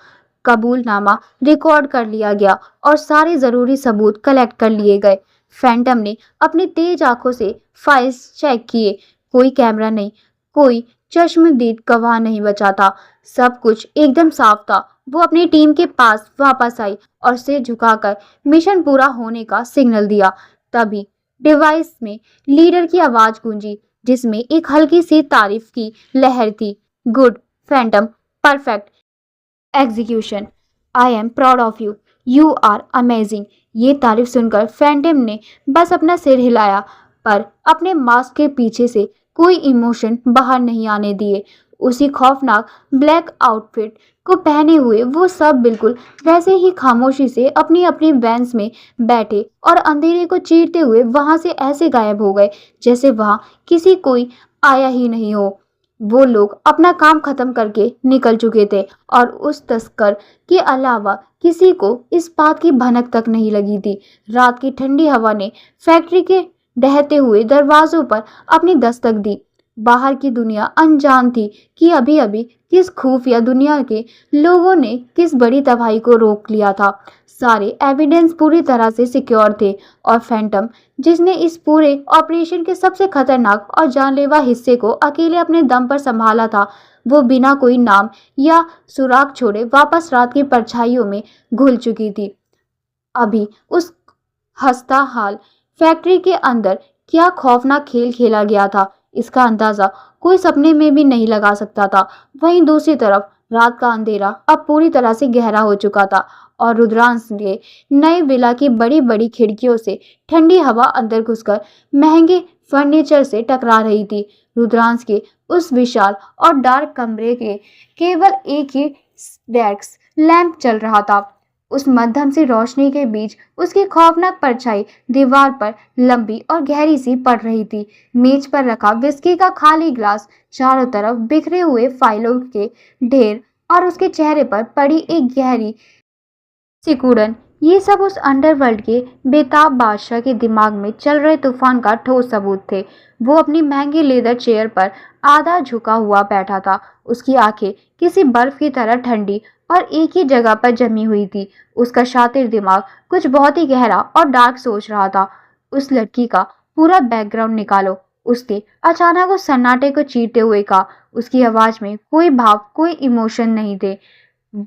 कबूलनामा रिकॉर्ड कर लिया गया और सारे जरूरी सबूत कलेक्ट कर लिए गए। फैंटम ने अपनी तेज आंखों से फाइल्स चेक किए। कोई कैमरा नहीं, कोई चश्मदीद गवाह नहीं बचा था। सब कुछ एकदम साफ था। वो अपनी टीम के पास वापस आई और सिर झुकाकर मिशन पूरा होने का सिग्नल दिया। तभी डिवाइस में लीडर की आवाज गूंजी, जिसमें एक हल्की सी तारीफ की लहर थी। Good Phantom, perfect execution, I am proud of you, you are amazing. ये तारीफ सुनकर फैंटम ने बस अपना सिर हिलाया, पर अपने मास्क के पीछे से कोई इमोशन बाहर नहीं आने दिए। उसी खौफनाक ब्लैक आउटफिट को पहने हुए वो सब बिल्कुल वैसे ही खामोशी से अपनी अपनी वैन्स में बैठे और अंधेरे को चीरते हुए वहां से ऐसे गायब हो गए जैसे वहां किसी कोई आया ही नहीं हो। वो लोग अपना काम खत्म करके निकल चुके थे और उस तस्कर के अलावा किसी को इस बात की भनक तक नहीं लगी थी। रात की ठंडी हवा ने फैक्ट्री के ढहते हुए दरवाजों पर अपनी दस्तक दी। बाहर की दुनिया अनजान थी कि अभी अभी किस खुफिया दुनिया के लोगों ने किस बड़ी तबाही को रोक लिया था। सारे एविडेंस पूरी तरह से सिक्योर थे और फैंटम, जिसने इस पूरे ऑपरेशन के सबसे खतरनाक और जानलेवा हिस्से को अकेले अपने दम पर संभाला था, वो बिना कोई नाम या सुराग छोड़े वापस रात की परछाइयों में घुल चुकी थी। अभी उस हंसता हाल फैक्ट्री के अंदर क्या खौफनाक खेल खेला गया था, इसका अंदाजा कोई सपने में भी नहीं लगा सकता था। वहीं दूसरी तरफ रात का अंधेरा अब पूरी तरह से गहरा हो चुका था और रुद्रांश के नए विला की बड़ी बड़ी खिड़कियों से ठंडी हवा अंदर घुसकर महंगे फर्नीचर से टकरा रही थी। रुद्रांश के उस विशाल और डार्क कमरे के केवल एक ही डेस्क लैंप चल रहा था। उस मध्यम सी रोशनी के बीच उसकी खौफनाक परछाई दीवार पर लंबी और गहरी सी पड़ रही थी। मेज पर रखा विस्की का खाली ग्लास, चारों तरफ बिखरे हुए फाइलों के ढेर और उसके चेहरे पर पड़ी एक गहरी सिकुड़न ये सब उस अंडरवर्ल्ड के बेताब बादशाह के दिमाग में चल रहे तूफान का ठोस सबूत थे। वो अपनी महंगी लेदर चेयर पर आधा झुका हुआ बैठा था। उसकी आंखें किसी बर्फ की तरह ठंडी और एक ही जगह पर जमी हुई थी। उसका शातिर दिमाग कुछ बहुत ही गहरा और डार्क सोच रहा था। उस लड़की का पूरा बैकग्राउंड निकालो, उसने अचानक उस सन्नाटे को चीरते हुए कहा। उसकी आवाज में कोई भाव, कोई इमोशन नहीं थे,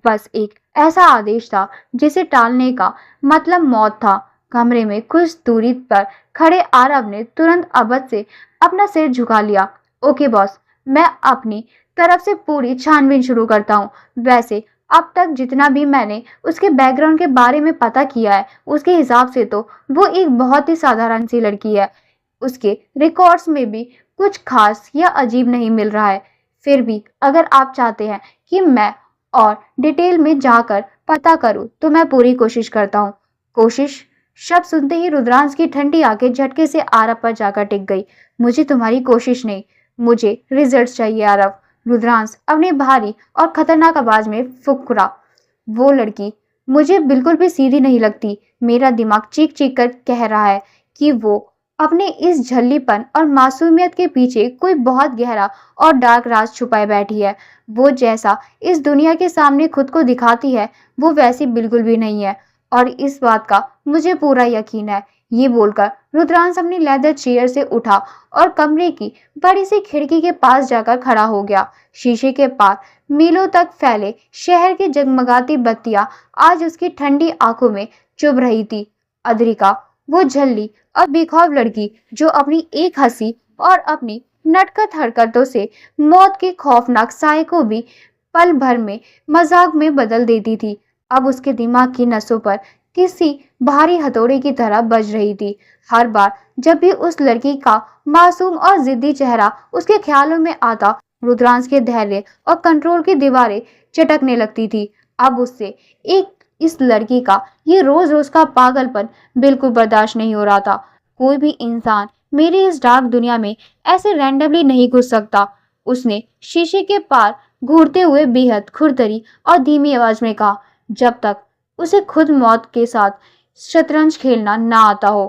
बस एक ऐसा आदेश था जिसे टालने का मतलब मौत था। कमरे में कुछ दूरी पर खड़े आरव ने तुरंत अबद से अपना सिर झुका लिया। ओके बॉस, मैं अपनी तरफ से पूरी छानबीन शुरू करता हूँ। वैसे अब तक जितना भी मैंने उसके बैकग्राउंड के बारे में पता किया है, उसके हिसाब से तो वो एक बहुत ही साधारण सी लड़की है। उसके रिकॉर्ड्स में भी कुछ खास या अजीब नहीं मिल रहा है। फिर भी अगर आप चाहते हैं कि मैं और डिटेल में जाकर पता करूं तो मैं पूरी कोशिश करता हूँ। कोशिश शब्द सुनते ही रुद्रांश की ठंडी आंखें झटके से आरव पर जाकर टिक गई। मुझे तुम्हारी कोशिश नहीं, मुझे रिजल्ट्स चाहिए आरव। रुद्रांश अपनी भारी और खतरनाक आवाज में फुकरा। वो लड़की मुझे बिल्कुल भी सीधी नहीं लगती। मेरा दिमाग चीख चीख कर कह रहा है कि वो अपने इस झल्लीपन और मासूमियत के पीछे कोई बहुत गहरा और डार्क राज छुपाए बैठी है। वो जैसा इस दुनिया के सामने खुद को दिखाती है, वो वैसी बिल्कुल भी नहीं है, और इस बात का मुझे पूरा यकीन है। ये बोलकर रुद्रांश अपनी लेदर चेयर से उठा और कमरे की बड़ी सी खिड़की के पास जाकर खड़ा हो गया। शीशे के पार मीलों तक फैले शहर की जगमगाती बत्तियां आज उसकी ठंडी आंखों में चुभ रही थी। अद्रिका, वो झल्ली और बेखौफ लड़की जो अपनी एक हंसी और अपनी नटखट हरकतों से मौत के खौफनाक साए को भी पल भर में मजाक में बदल देती थी, अब उसके दिमाग की नसों पर किसी भारी हथौड़े की तरह बज रही थी। हर बार जब भी उस लड़की का मासूम और जिद्दी चेहरा उसके ख्यालों में आता, रुद्रांश के धैर्य और कंट्रोल की दीवारें चटकने लगती थी। अब उससे एक इस लड़की का ये रोज रोज का पागलपन बिल्कुल बर्दाश्त नहीं हो रहा था। कोई भी इंसान मेरी इस डार्क दुनिया में ऐसे रैंडमली नहीं घुस सकता। उसने शीशे के पार घूरते हुए बेहद खुरदरी और धीमी आवाज में कहा, जब तक उसे खुद मौत के साथ शतरंज खेलना ना आता हो।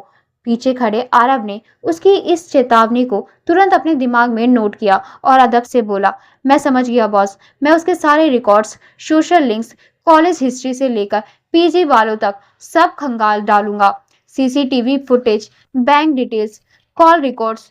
पीछे खड़े आरव ने उसकी इस चेतावनी को तुरंत अपने दिमाग में नोट किया और अदब से बोला, मैं समझ गया बॉस, मैं उसके सारे records, social links, college history से लेकर पीजी वालों तक सब खंगाल डालूंगा। CCTV footage, bank details, call records,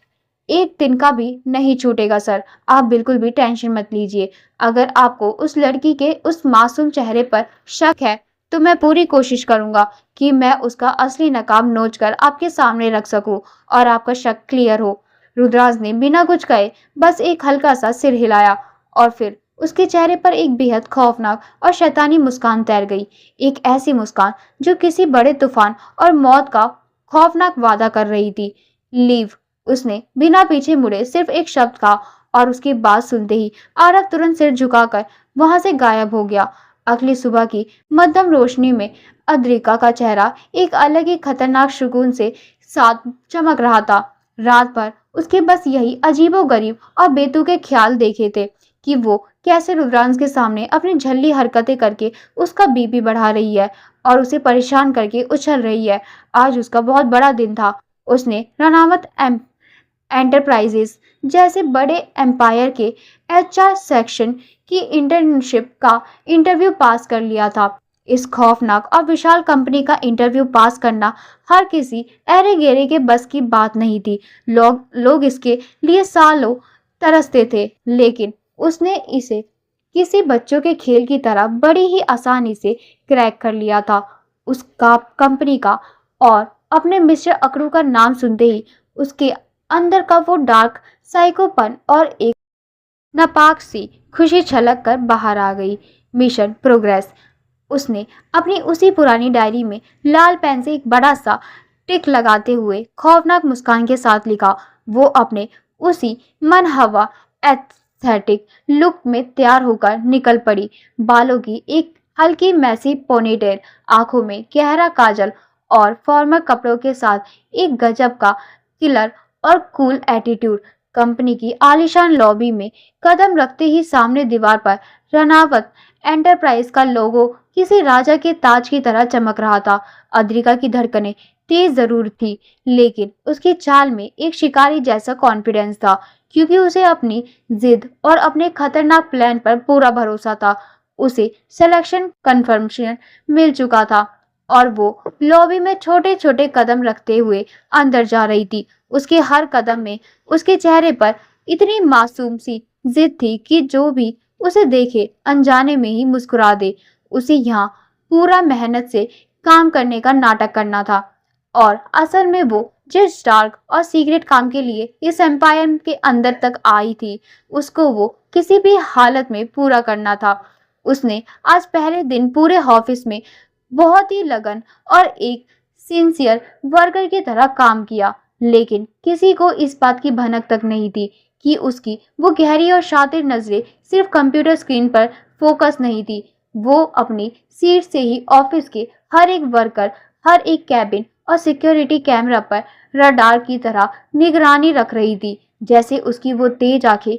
एक दिन का भी नहीं छूटेगा सर। आप बिल्कुल भी टेंशन मत लीजिए। अगर आपको उस लड़की के उस मासूम चेहरे पर शक है तो मैं पूरी कोशिश करूंगा कि मैं उसका असली नकाब नोच कर आपके सामने रख सकूं और आपका शक क्लियर हो। रुद्राज ने बिना कुछ कहे बस एक हल्का सा सिर हिलाया और फिर उसके चेहरे पर एक बेहद खौफनाक और शैतानी मुस्कान तैर गई। एक ऐसी मुस्कान जो किसी बड़े तूफान और मौत का खौफनाक वादा कर रही थी। लीव, उसने बिना पीछे मुड़े सिर्फ एक शब्द कहा और उसकी बात सुनते ही आरव तुरंत सिर झुकाकर वहां से गायब हो गया। अगली सुबह की मध्यम रोशनी में अद्रिका का चेहरा एक अलग ही खतरनाक सुकून से साथ चमक रहा था। रात भर उसके बस यही अजीबोगरीब और बेतुके ख्याल देखे थे कि वो कैसे रुद्रांश के सामने अपनी झल्ली हरकतें करके उसका बीपी बढ़ा रही है और उसे परेशान करके उछल रही है। आज उसका बहुत बड़ा दिन था। उसने रनावत एंटरप्राइजेस जैसे बड़े एम्पायर के एचआर सेक्शन की इंटर्नशिप का इंटरव्यू पास कर लिया था। इस खौफनाक और विशाल कंपनी का इंटरव्यू पास करना हर किसी अरे गेरे के बस की बात नहीं थी। लोग इसके लिए सालों तरसते थे, लेकिन उसने इसे किसी बच्चों के खेल की तरह बड़ी ही आसानी से क्रैक कर लिया था। उसका कंपनी का और अपने मिस्टर अकरू का नाम सुनते ही उसके अंदर का वो डार्क साइकोपन और एक नापाक सी खुशी छलक कर बाहर आ गई। मिशन प्रोग्रेस, उसने अपनी उसी पुरानी डायरी में लाल पेन से एक बड़ा सा टिक लगाते हुए खौफनाक मुस्कान के साथ लिखा। वो अपने उसी मनहवा एस्थेटिक लुक में तैयार होकर निकल पड़ी। बालों की एक हल्की मैसी पोनीटेल, आंखों में गहरा काजल और फॉर्मल कपड़ों के साथ एक गजब का किलर और कूल एटीट्यूड। कंपनी की आलीशान लॉबी में कदम रखते ही सामने दीवार पर रनावत एंटरप्राइज का लोगो किसी राजा के ताज की तरह चमक रहा था। अद्रिका की धड़कनें तेज जरूर थी, लेकिन उसकी चाल में एक शिकारी जैसा कॉन्फिडेंस था, क्योंकि उसे अपनी जिद और अपने खतरनाक प्लान पर पूरा भरोसा था। उसे सिलेक्शन कंफर्मेशन मिल चुका था और वो लॉबी में छोटे छोटे कदम रखते हुए अंदर जा रही थी। उसके हर कदम में उसके चेहरे पर इतनी मासूम सी जिद थी कि जो भी उसे देखे अनजाने में ही मुस्कुरा दे। उसे यहाँ पूरा मेहनत से काम करने का नाटक करना था और असल में वो जिस डार्क और सीक्रेट काम के लिए इस एम्पायर के अंदर तक आई थी, उसको वो किसी भी हालत में पूरा करना था। उसने आज पहले दिन पूरे ऑफिस में बहुत ही लगन और एक सिंसियर वर्कर की तरह काम किया, लेकिन किसी को इस बात की भनक तक नहीं थी कि उसकी वो गहरी और शातिर नजरें सिर्फ कंप्यूटर स्क्रीन पर फोकस नहीं थी। वो अपनी सीट से ही ऑफिस के हर एक वर्कर, हर एक कैबिन और सिक्योरिटी कैमरा पर रडार की तरह निगरानी रख रही थी, जैसे उसकी वो तेज आंखें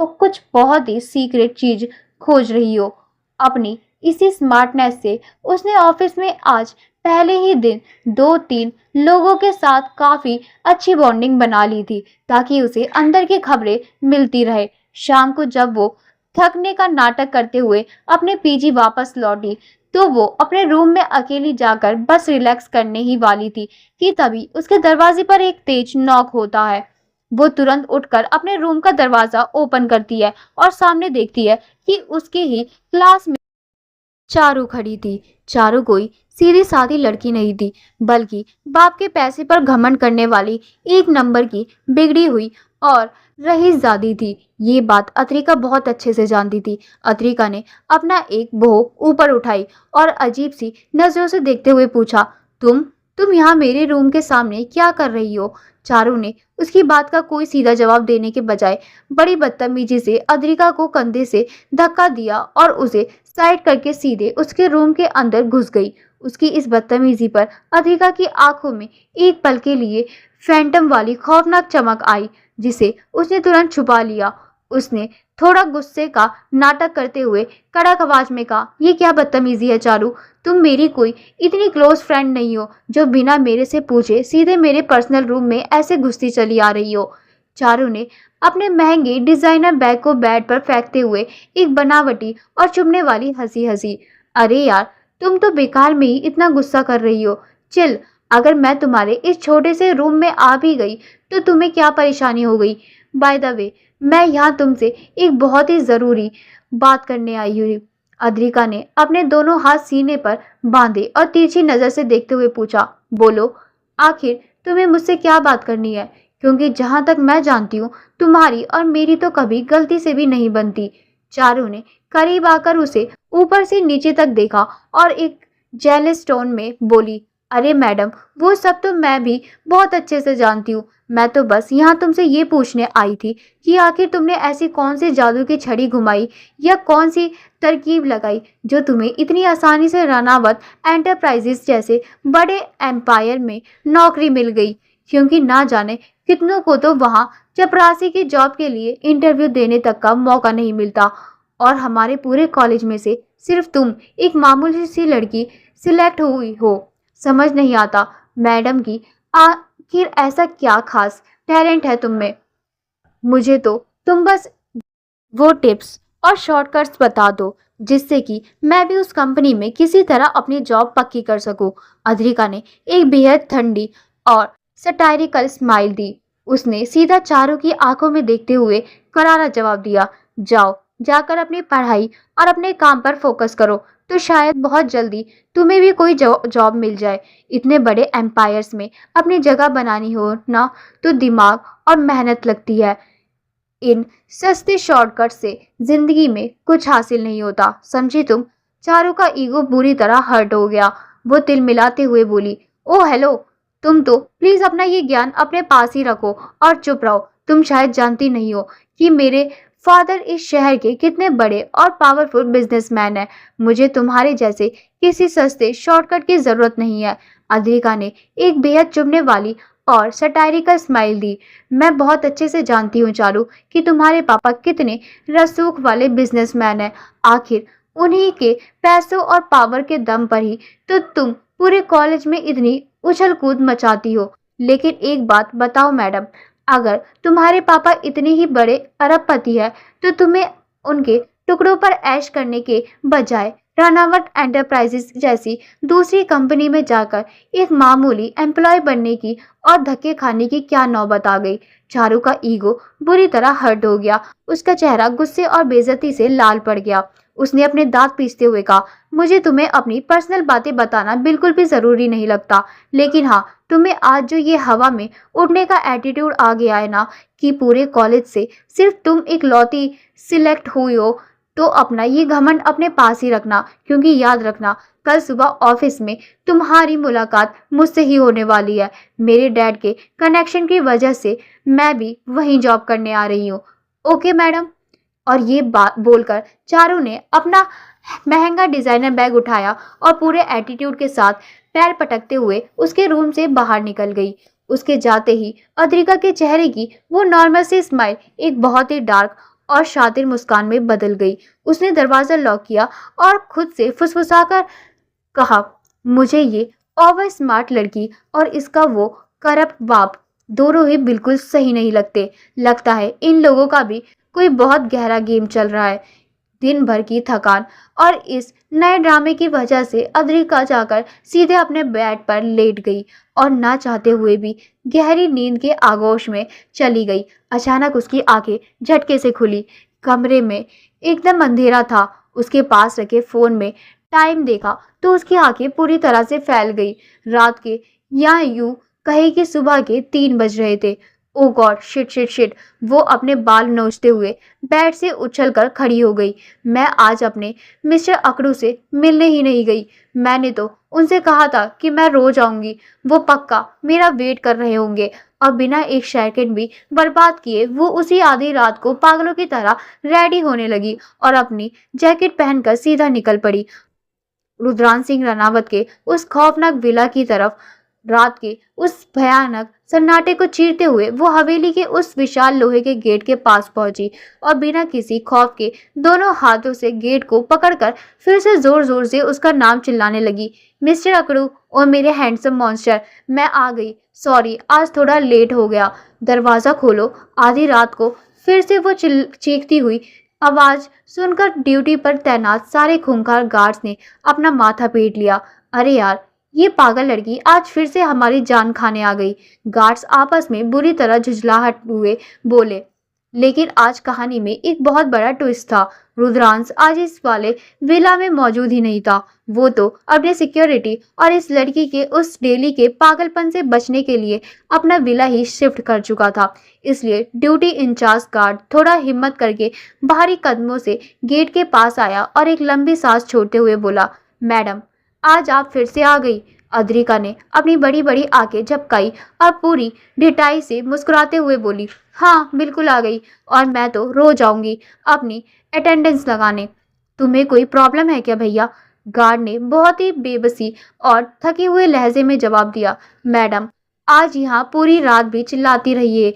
तो कुछ बहुत ही सीक्रेट चीज खोज रही हो। अपनी इसी स्मार्टनेस से उसने ऑफिस में आज पहले ही दिन 2-3 लोगों के साथ काफी अच्छी बॉन्डिंग बना ली थी, ताकि उसे अंदर की खबरें मिलती रहे। शाम को जब वो थकने का नाटक करते हुए अपने पीजी वापस लौटी, तो वो अपने रूम में अकेली जाकर बस रिलैक्स करने ही वाली थी कि तभी उसके दरवाजे पर एक तेज नॉक होता है। वो तुरंत उठकर अपने रूम का दरवाजा ओपन करती है और सामने देखती है कि उसके ही क्लास में चारू खड़ी थी। चारू कोई सीधी सादी लड़की नहीं थी, बल्कि बाप के पैसे पर घमंड करने वाली एक नंबर की बिगड़ी हुई और रईसजादी थी। ये बात अत्रिका बहुत अच्छे से जानती थी। अत्रिका ने अपना एक भौं ऊपर उठाई और अजीब सी नजरों से देखते हुए पूछा, तुम यहाँ मेरे रूम के सामने क्या कर रही हो? चारू ने उसकी बात का कोई सीधा जवाब देने के बजाय बड़ी बदतमीजी से अद्रिका को कंधे से धक्का दिया और उसे साइड करके सीधे उसके रूम के अंदर घुस गई। उसकी इस बदतमीजी पर अद्रिका की आंखों में एक पल के लिए फैंटम वाली खौफनाक चमक आई, जिसे उसने तुरंत छुपा लिया। उसने थोड़ा गुस्से का नाटक करते हुए कड़क आवाज में कहा, ये क्या बदतमीजी है चारू? तुम मेरी कोई इतनी क्लोज फ्रेंड नहीं हो जो बिना मेरे से पूछे सीधे मेरे पर्सनल रूम में ऐसे घुसती चली आ रही हो। चारू ने अपने महंगे डिजाइनर बैग को बेड पर फेंकते हुए एक बनावटी और चुभने वाली हंसी हंसी। अरे यार, तुम तो बेकार में ही इतना गुस्सा कर रही हो। चिल, अगर मैं तुम्हारे इस छोटे से रूम में आ भी गई तो तुम्हें क्या परेशानी हो गई? बाय द वे, मैं यहाँ तुमसे एक बहुत ही जरूरी बात करने आई हुई। अद्रिका ने अपने दोनों हाथ सीने पर बांधे और तिरछी नजर से देखते हुए पूछा, बोलो, आखिर तुम्हें मुझसे क्या बात करनी है? क्योंकि जहां तक मैं जानती हूँ, तुम्हारी और मेरी तो कभी गलती से भी नहीं बनती। चारू ने करीब आकर उसे ऊपर से नीचे तक देखा और एक जेलस टोन में बोली, अरे मैडम, वो सब तो मैं भी बहुत अच्छे से जानती हूँ। मैं तो बस यहाँ तुमसे ये पूछने आई थी कि आखिर तुमने ऐसी कौन सी जादू की छड़ी घुमाई या कौन सी तरकीब लगाई जो तुम्हें इतनी आसानी से रनावत एंटरप्राइजेस जैसे बड़े एम्पायर में नौकरी मिल गई। क्योंकि ना जाने कितनों को तो वहाँ चपरासी की जॉब के लिए इंटरव्यू देने तक का मौका नहीं मिलता, और हमारे पूरे कॉलेज में से सिर्फ तुम एक मामूली सी लड़की सिलेक्ट हुई हो। समझ नहीं आता मैडम की आखिर ऐसा क्या खास टैलेंट है तुम में? मुझे तो तुम बस वो टिप्स और शॉर्टकट्स बता दो जिससे कि मैं भी उस कंपनी में किसी तरह अपनी जॉब पक्की कर सकूं। अद्रिका ने एक बेहद ठंडी और सटायरिकल स्माइल दी। उसने सीधा चारू की आंखों में देखते हुए करारा जवाब दिया, जाओ, जाकर अपनी पढ़ाई और अपने काम पर फोकस करो, तो शायद बहुत जल्दी तुम्हें भी कोई जॉब मिल जाए। इतने बड़े एम्पायर्स में अपनी जगह बनानी हो ना, तो दिमाग और मेहनत लगती है। इन सस्ते शॉर्टकट से जिंदगी में कुछ हासिल नहीं होता, समझी तुम? चारू का ईगो बुरी तरह हर्ट हो गया। वो तिल मिलाते हुए बोली, ओ हेलो, तुम तो प्लीज अपना ये ज्ञान अपने पास ही रखो और चुप रहो। तुम शायद जानती नहीं हो कि मेरे फादर इस शहर के कितने बड़े और पावरफुल बिजनेसमैन हैं। मुझे तुम्हारे जैसे किसी सस्ते शॉर्टकट की जरूरत नहीं है। अद्रिका ने एक बेहद चुभने वाली और सटायरिकल स्माइल दी। मैं बहुत अच्छे से जानती हूँ चारू कि तुम्हारे पापा कितने रसूख वाले बिजनेसमैन हैं। आखिर उन्हीं के पैसों और पावर के दम पर ही तो तुम पूरे कॉलेज में इतनी उछल कूद मचाती हो। लेकिन एक बात बताओ मैडम, अगर तुम्हारे पापा इतने ही बड़े अरबपति है तो तुम्हें उनके टुकड़ों पर ऐश करने के बजाय रनावट एंटरप्राइजेस जैसी दूसरी कंपनी में जाकर एक मामूली एम्प्लॉय बनने की और धक्के खाने की क्या नौबत आ गई। चारू का ईगो बुरी तरह हर्ट हो गया। उसका चेहरा गुस्से और बेइज्जती से लाल पड़ गया। उसने अपने दांत पीसते हुए कहा, मुझे तुम्हें अपनी पर्सनल बातें बताना बिल्कुल भी जरूरी नहीं लगता, लेकिन हाँ, तुम्हें आज जो ये हवा में उड़ने का एटीट्यूड आ गया है ना कि पूरे कॉलेज से सिर्फ तुम एक लौती सिलेक्ट हुई हो, तो अपना ये घमंड अपने पास ही रखना, क्योंकि याद रखना कल सुबह ऑफिस में तुम्हारी मुलाकात मुझसे ही होने वाली है। मेरे डैड के कनेक्शन की वजह से मैं भी वहीं जॉब करने आ रही हूँ। Okay madam. और ये बात बोलकर चारू ने अपना महंगा डिजाइनर बैग उठाया और पूरे एटीट्यूड के साथ पैर पटकते हुए उसके रूम से बाहर निकल गई। उसके जाते ही अद्रिका के चेहरे की वो नॉर्मल सी स्माइल एक बहुत ही डार्क और शातिर मुस्कान में बदल गई। उसने दरवाजा लॉक किया और खुद से फुसफुसाकर कहा, मुझे ये ओवर स्मार्ट लड़की और इसका वो करप्ट बाप दोनों ही बिल्कुल सही नहीं लगते। लगता है इन लोगों का भी कोई बहुत गहरा गेम चल रहा है। दिन भर की थकान और इस नए ड्रामे की वजह से अद्रिका जाकर सीधे अपने बेड पर लेट गई और ना चाहते हुए भी गहरी नींद के आगोश में चली गई। अचानक उसकी आंखें झटके से खुली। कमरे में एकदम अंधेरा था। उसके पास रखे फोन में टाइम देखा तो उसकी आंखें पूरी तरह से फैल गई। रात के या यूं कहे कि सुबह के 3 बज रहे थे। ओ गॉड, शिट शिट शिट। वो अपने बाल नोचते हुए बेड से उछलकर खड़ी हो गई। मैं आज अपने मिस्टर अकड़ू से मिलने ही नहीं गई। मैंने तो उनसे कहा था कि मैं रोज आऊंगी। वो पक्का मेरा वेट कर रहे होंगे। और बिना एक सेकंड भी बर्बाद किए वो उसी आधी रात को पागलों की तरह रेडी होने लगी और अपनी जैकेट पहनकर सीधा निकल पड़ी रुद्रांश सिंह रनावत के उस खौफनाक विला की तरफ। रात के उस भयानक सन्नाटे को चीरते हुए वो हवेली के उस विशाल लोहे के गेट के पास पहुंची और बिना किसी खौफ के दोनों हाथों से गेट को पकड़कर फिर से जोर जोर से उसका नाम चिल्लाने लगी, मिस्टर अकड़ू और मेरे हैंडसम मॉन्स्टर, मैं आ गई। सॉरी, आज थोड़ा लेट हो गया। दरवाजा खोलो। आधी रात को फिर से वो चीखती हुई आवाज सुनकर ड्यूटी पर तैनात सारे खूंखार गार्ड्स ने अपना माथा पीट लिया। अरे यार, ये पागल लड़की आज फिर से हमारी जान खाने आ गई। गार्ड्स आपस में बुरी तरह झुंझलाहट हुए बोले। लेकिन आज कहानी में एक बहुत बड़ा ट्विस्ट था। रुद्रांश आज इस वाले विला में मौजूद ही नहीं था। वो तो अपने सिक्योरिटी और इस लड़की के उस डेली के पागलपन से बचने के लिए अपना विला ही शिफ्ट कर चुका था। इसलिए ड्यूटी इंचार्ज गार्ड थोड़ा हिम्मत करके भारी कदमों से गेट के पास आया और एक लंबी सांस छोड़ते हुए बोला, मैडम, आज आप फिर से आ गई। अद्रिका ने अपनी बड़ी बड़ी आंखें झपकाई और पूरी ढिठाई से मुस्कुराते हुए बोली, हाँ बिल्कुल आ गई, और मैं तो रोज आऊंगी अपनी अटेंडेंस लगाने। तुम्हें कोई प्रॉब्लम है क्या भैया? गार्ड ने बहुत ही बेबसी और थके हुए लहजे में जवाब दिया, मैडम, आज यहाँ पूरी रात भी चिल्लाती रहिए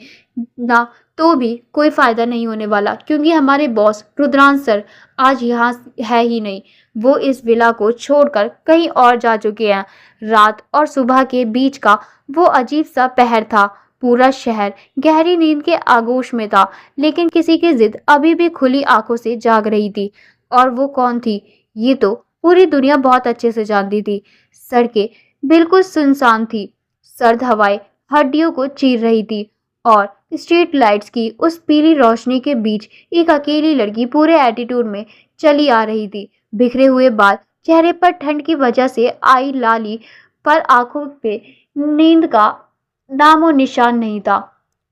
ना तो भी कोई फायदा नहीं होने वाला, क्योंकि हमारे बॉस रुद्रांश सर आज यहाँ है ही नहीं। वो इस विला को छोड़कर कहीं और जा चुके हैं। रात और सुबह के बीच का वो अजीब सा पहर था। पूरा शहर गहरी नींद के आगोश में था, लेकिन किसी की जिद अभी भी खुली आंखों से जाग रही थी। और वो कौन थी, ये तो पूरी दुनिया बहुत अच्छे से जानती थी। सड़कें बिल्कुल सुनसान थी। सर्द हवाएं हड्डियों को चीर रही थी और स्ट्रीट लाइट्स की उस पीली रोशनी के बीच एक अकेली लड़की पूरे एटीट्यूड में चली आ रही थी। बिखरे हुए बाल, चेहरे पर ठंड की वजह से आई लाली, पर आंखों पे नींद का नामो निशान नहीं था।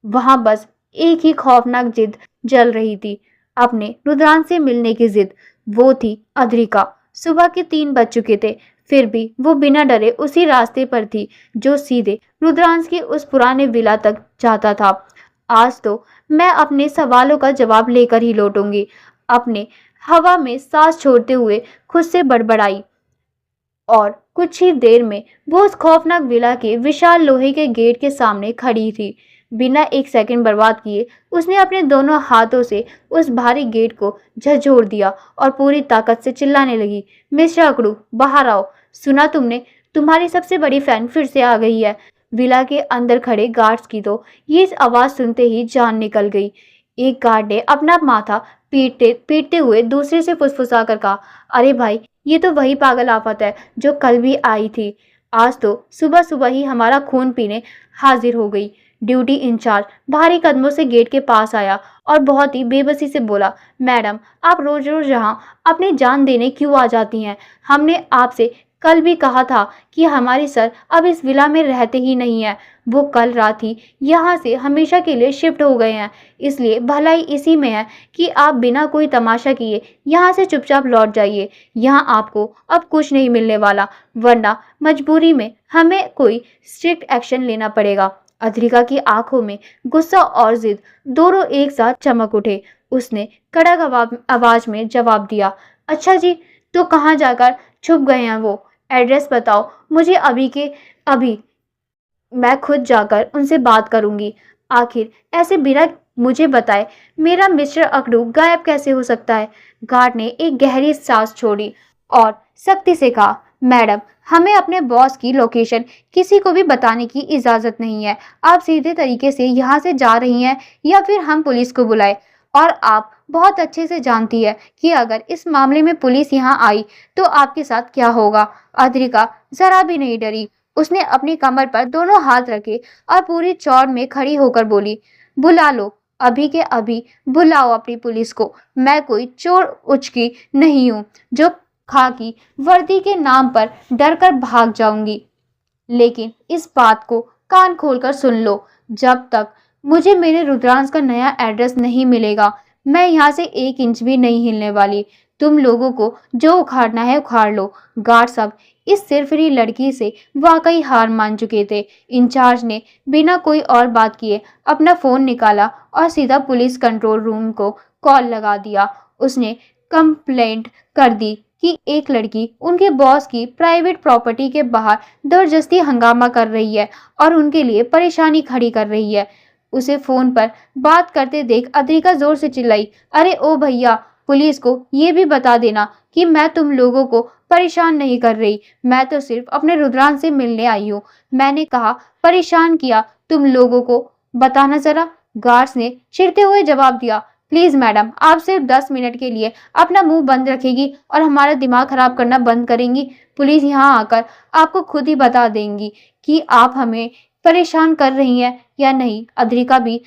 वहां बस एक ही खौफनाक जिद जल रही थी, अपने रुद्रांश से मिलने की जिद। वो थी अद्रिका। सुबह के 3 बज चुके थे, फिर भी वो बिना डरे उसी रास्ते पर थी जो सीधे रुद्रांश के उस पुराने विला तक जाता था। आज तो मैं अपने सवालों का जवाब लेकर ही लौटूंगी। अपने हवा में सांस छोड़ते हुए खुद से बड़बड़ाई और कुछ ही देर में वो उस खौफनाक विला के विशाल लोहे के गेट के सामने खड़ी थी। बिना एक सेकंड बर्बाद किए उसने अपने दोनों हाथों से उस भारी गेट को झकझोर दिया और पूरी ताकत से चिल्लाने लगी, मिस्टर अकड़ू, बाहर आओ। सुना तुमने? तुम्हारी सबसे बड़ी फैन फिर से आ गई है। विला के अंदर खड़े गार्ड्स की तो ये आवाज सुनते ही जान निकल गई। एक गार्ड ने अपना माथा पीटते पीटते हुए दूसरे से फुसफुसा कर कहा, अरे भाई, ये तो वही पागल आफत है जो कल भी आई थी। आज तो सुबह सुबह ही हमारा खून पीने हाजिर हो गई। ड्यूटी इंचार्ज भारी कदमों से गेट के पास आया और बहुत ही बेबसी से बोला, मैडम, आप रोज रोज यहाँ अपनी जान देने क्यों आ जाती हैं? हमने आपसे कल भी कहा था कि हमारे सर अब इस विला में रहते ही नहीं है। वो कल रात ही यहाँ से हमेशा के लिए शिफ्ट हो गए हैं। इसलिए भलाई इसी में है कि आप बिना कोई तमाशा किए यहाँ से चुपचाप लौट जाइए। यहाँ आपको अब कुछ नहीं मिलने वाला, वरना मजबूरी में हमें कोई स्ट्रिक्ट एक्शन लेना पड़ेगा। अद्रिका की आंखों में गुस्सा और जिद दोनों एक साथ चमक उठे। उसने कड़क आवाज में जवाब दिया, अच्छा जी, तो कहाँ जाकर छुप गए हैं वो? एड्रेस बताओ मुझे अभी के अभी। मैं खुद जाकर उनसे बात करूंगी। आखिर ऐसे बिना मुझे बताए मेरा मिस्टर अकड़ू गायब कैसे हो सकता है? गार्ड ने एक गहरी सांस छोड़ी और सख्ती से कहा, मैडम, हमें अपने बॉस की लोकेशन किसी को भी बताने की इजाजत नहीं है। आप सीधे तरीके से यहाँ से जा रही हैं या फिर हम पुलिस को बुलाएं? और आप बहुत अच्छे से जानती है कि अगर इस मामले में पुलिस यहाँ आई तो आपके साथ क्या होगा। अद्रिका जरा भी नहीं डरी। उसने अपनी कमर पर दोनों हाथ रखे और पूरी चौड़ में खड़ी होकर बोली, बुला लो, अभी के अभी बुलाओ अपनी पुलिस को। मैं कोई चोर उचकी नहीं हूँ जो खाकी वर्दी के नाम पर डरकर भाग जाऊंगी। लेकिन इस बात को कान खोलकर सुन लो, जब तक मुझे मेरे रुद्रांश का नया एड्रेस नहीं मिलेगा मैं यहाँ से 1 इंच भी नहीं हिलने वाली। तुम लोगों को जो उखाड़ना है उखाड़ लो। गार्ड सब इस सिरफिरी लड़की से वाकई हार मान चुके थे। इंचार्ज ने बिना कोई और बात किए अपना फोन निकाला और सीधा पुलिस कंट्रोल रूम को कॉल लगा दिया। उसने कंप्लेंट कर दी कि एक लड़की उनके बॉस की प्राइवेट प्रॉपर्टी के बाहर जबरदस्ती हंगामा कर रही है और उनके लिए परेशानी खड़ी कर रही है। उसे फोन पर बात करते देख अद्रिका जोर से चिल्लाई, अरे ओ भैया, पुलिस को ये भी बता देना कि मैं तुम लोगों को परेशान नहीं कर रही। मैं तो सिर्फ अपने रुद्रांश से मिलने आई हूँ। मैंने कहा परेशान किया तुम लोगों को? बताना जरा। गार्ड्स ने चिढ़ते हुए जवाब दिया, प्लीज मैडम, आप सिर्फ 10 मिनट के लिए अपना मुंह बंद रखेगी और हमारा दिमाग खराब करना बंद करेंगी। पुलिस यहाँ आकर आपको खुद ही बता देंगी कि आप हमें परेशान कर रही हैं या नहीं। अद्रिका भी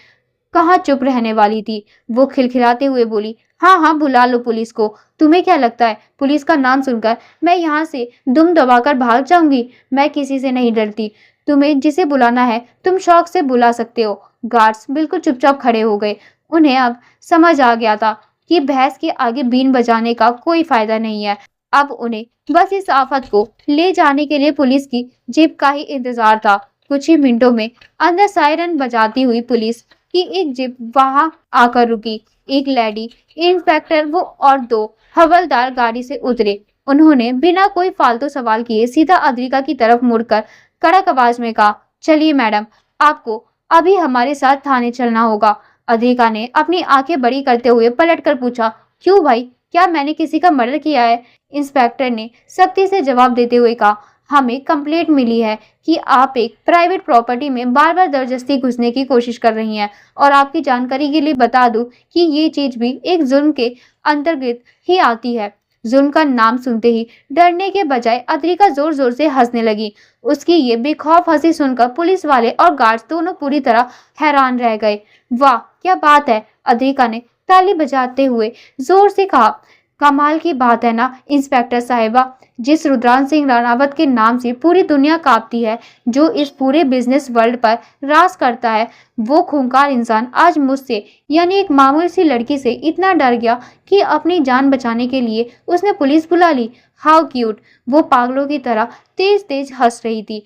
कहाँ चुप रहने वाली थी। वो खिलखिलाते हुए बोली, हाँ हाँ, बुला लो पुलिस को। तुम्हें क्या लगता है पुलिस का नाम सुनकर मैं यहाँ से दुम दबाकर भाग जाऊंगी? मैं किसी से नहीं डरती। तुम्हें जिसे बुलाना है तुम शौक से बुला सकते हो। गार्ड्स बिल्कुल चुपचाप खड़े हो गए। उन्हें अब समझ आ गया था कि बहस के आगे बीन बजाने का कोई फायदा नहीं है। अब उन्हें बस इस आफत को ले जाने के लिए पुलिस की जीप का ही इंतजार था। कुछ ही मिनटों में अंदर सायरन बजाती हुई पुलिस की एक जीप वहां आकर रुकी। एक लेडी इंस्पेक्टर वो और 2 हवलदार गाड़ी से उतरे। उन्होंने बिना कोई फालतू सवाल किए सीधा अद्रिका की तरफ मुड़कर कड़क आवाज में कहा, चलिए मैडम, आपको अभी हमारे साथ थाने चलना होगा। अद्रिका ने अपनी आंखें बड़ी करते हुए पलटकर पूछा, क्यों भाई, क्या मैंने किसी का मर्डर किया है? इंस्पेक्टर ने सख्ती से जवाब देते हुए कहा, हमें कंप्लेंट मिली है कि आप एक प्राइवेट प्रॉपर्टी में बार बार जबरदस्ती घुसने की कोशिश कर रही हैं। और आपकी जानकारी के लिए बता दूं कि ये चीज भी एक जुल्म के अंतर्गत ही आती है। जुल्म का नाम सुनते ही डरने के बजाय अद्रिका जोर जोर से हंसने लगी। उसकी ये बेखौफ हंसी सुनकर पुलिस वाले और गार्ड्स दोनों पूरी तरह हैरान रह गए। वाह, क्या बात है, अद्रिका ने ताली बजाते हुए जोर से कहा। कमाल की बात है ना इंस्पेक्टर साहिबा, जिस रुद्रांश सिंह राणावत के नाम से पूरी दुनिया कांपती है, जो इस पूरे बिजनेस वर्ल्ड पर राज करता है, वो खूंखार इंसान आज मुझसे यानी एक मामूली सी लड़की से इतना डर गया कि अपनी जान बचाने के लिए उसने पुलिस बुला ली। How cute. वो पागलों की तरह तेज तेज हंस रही थी।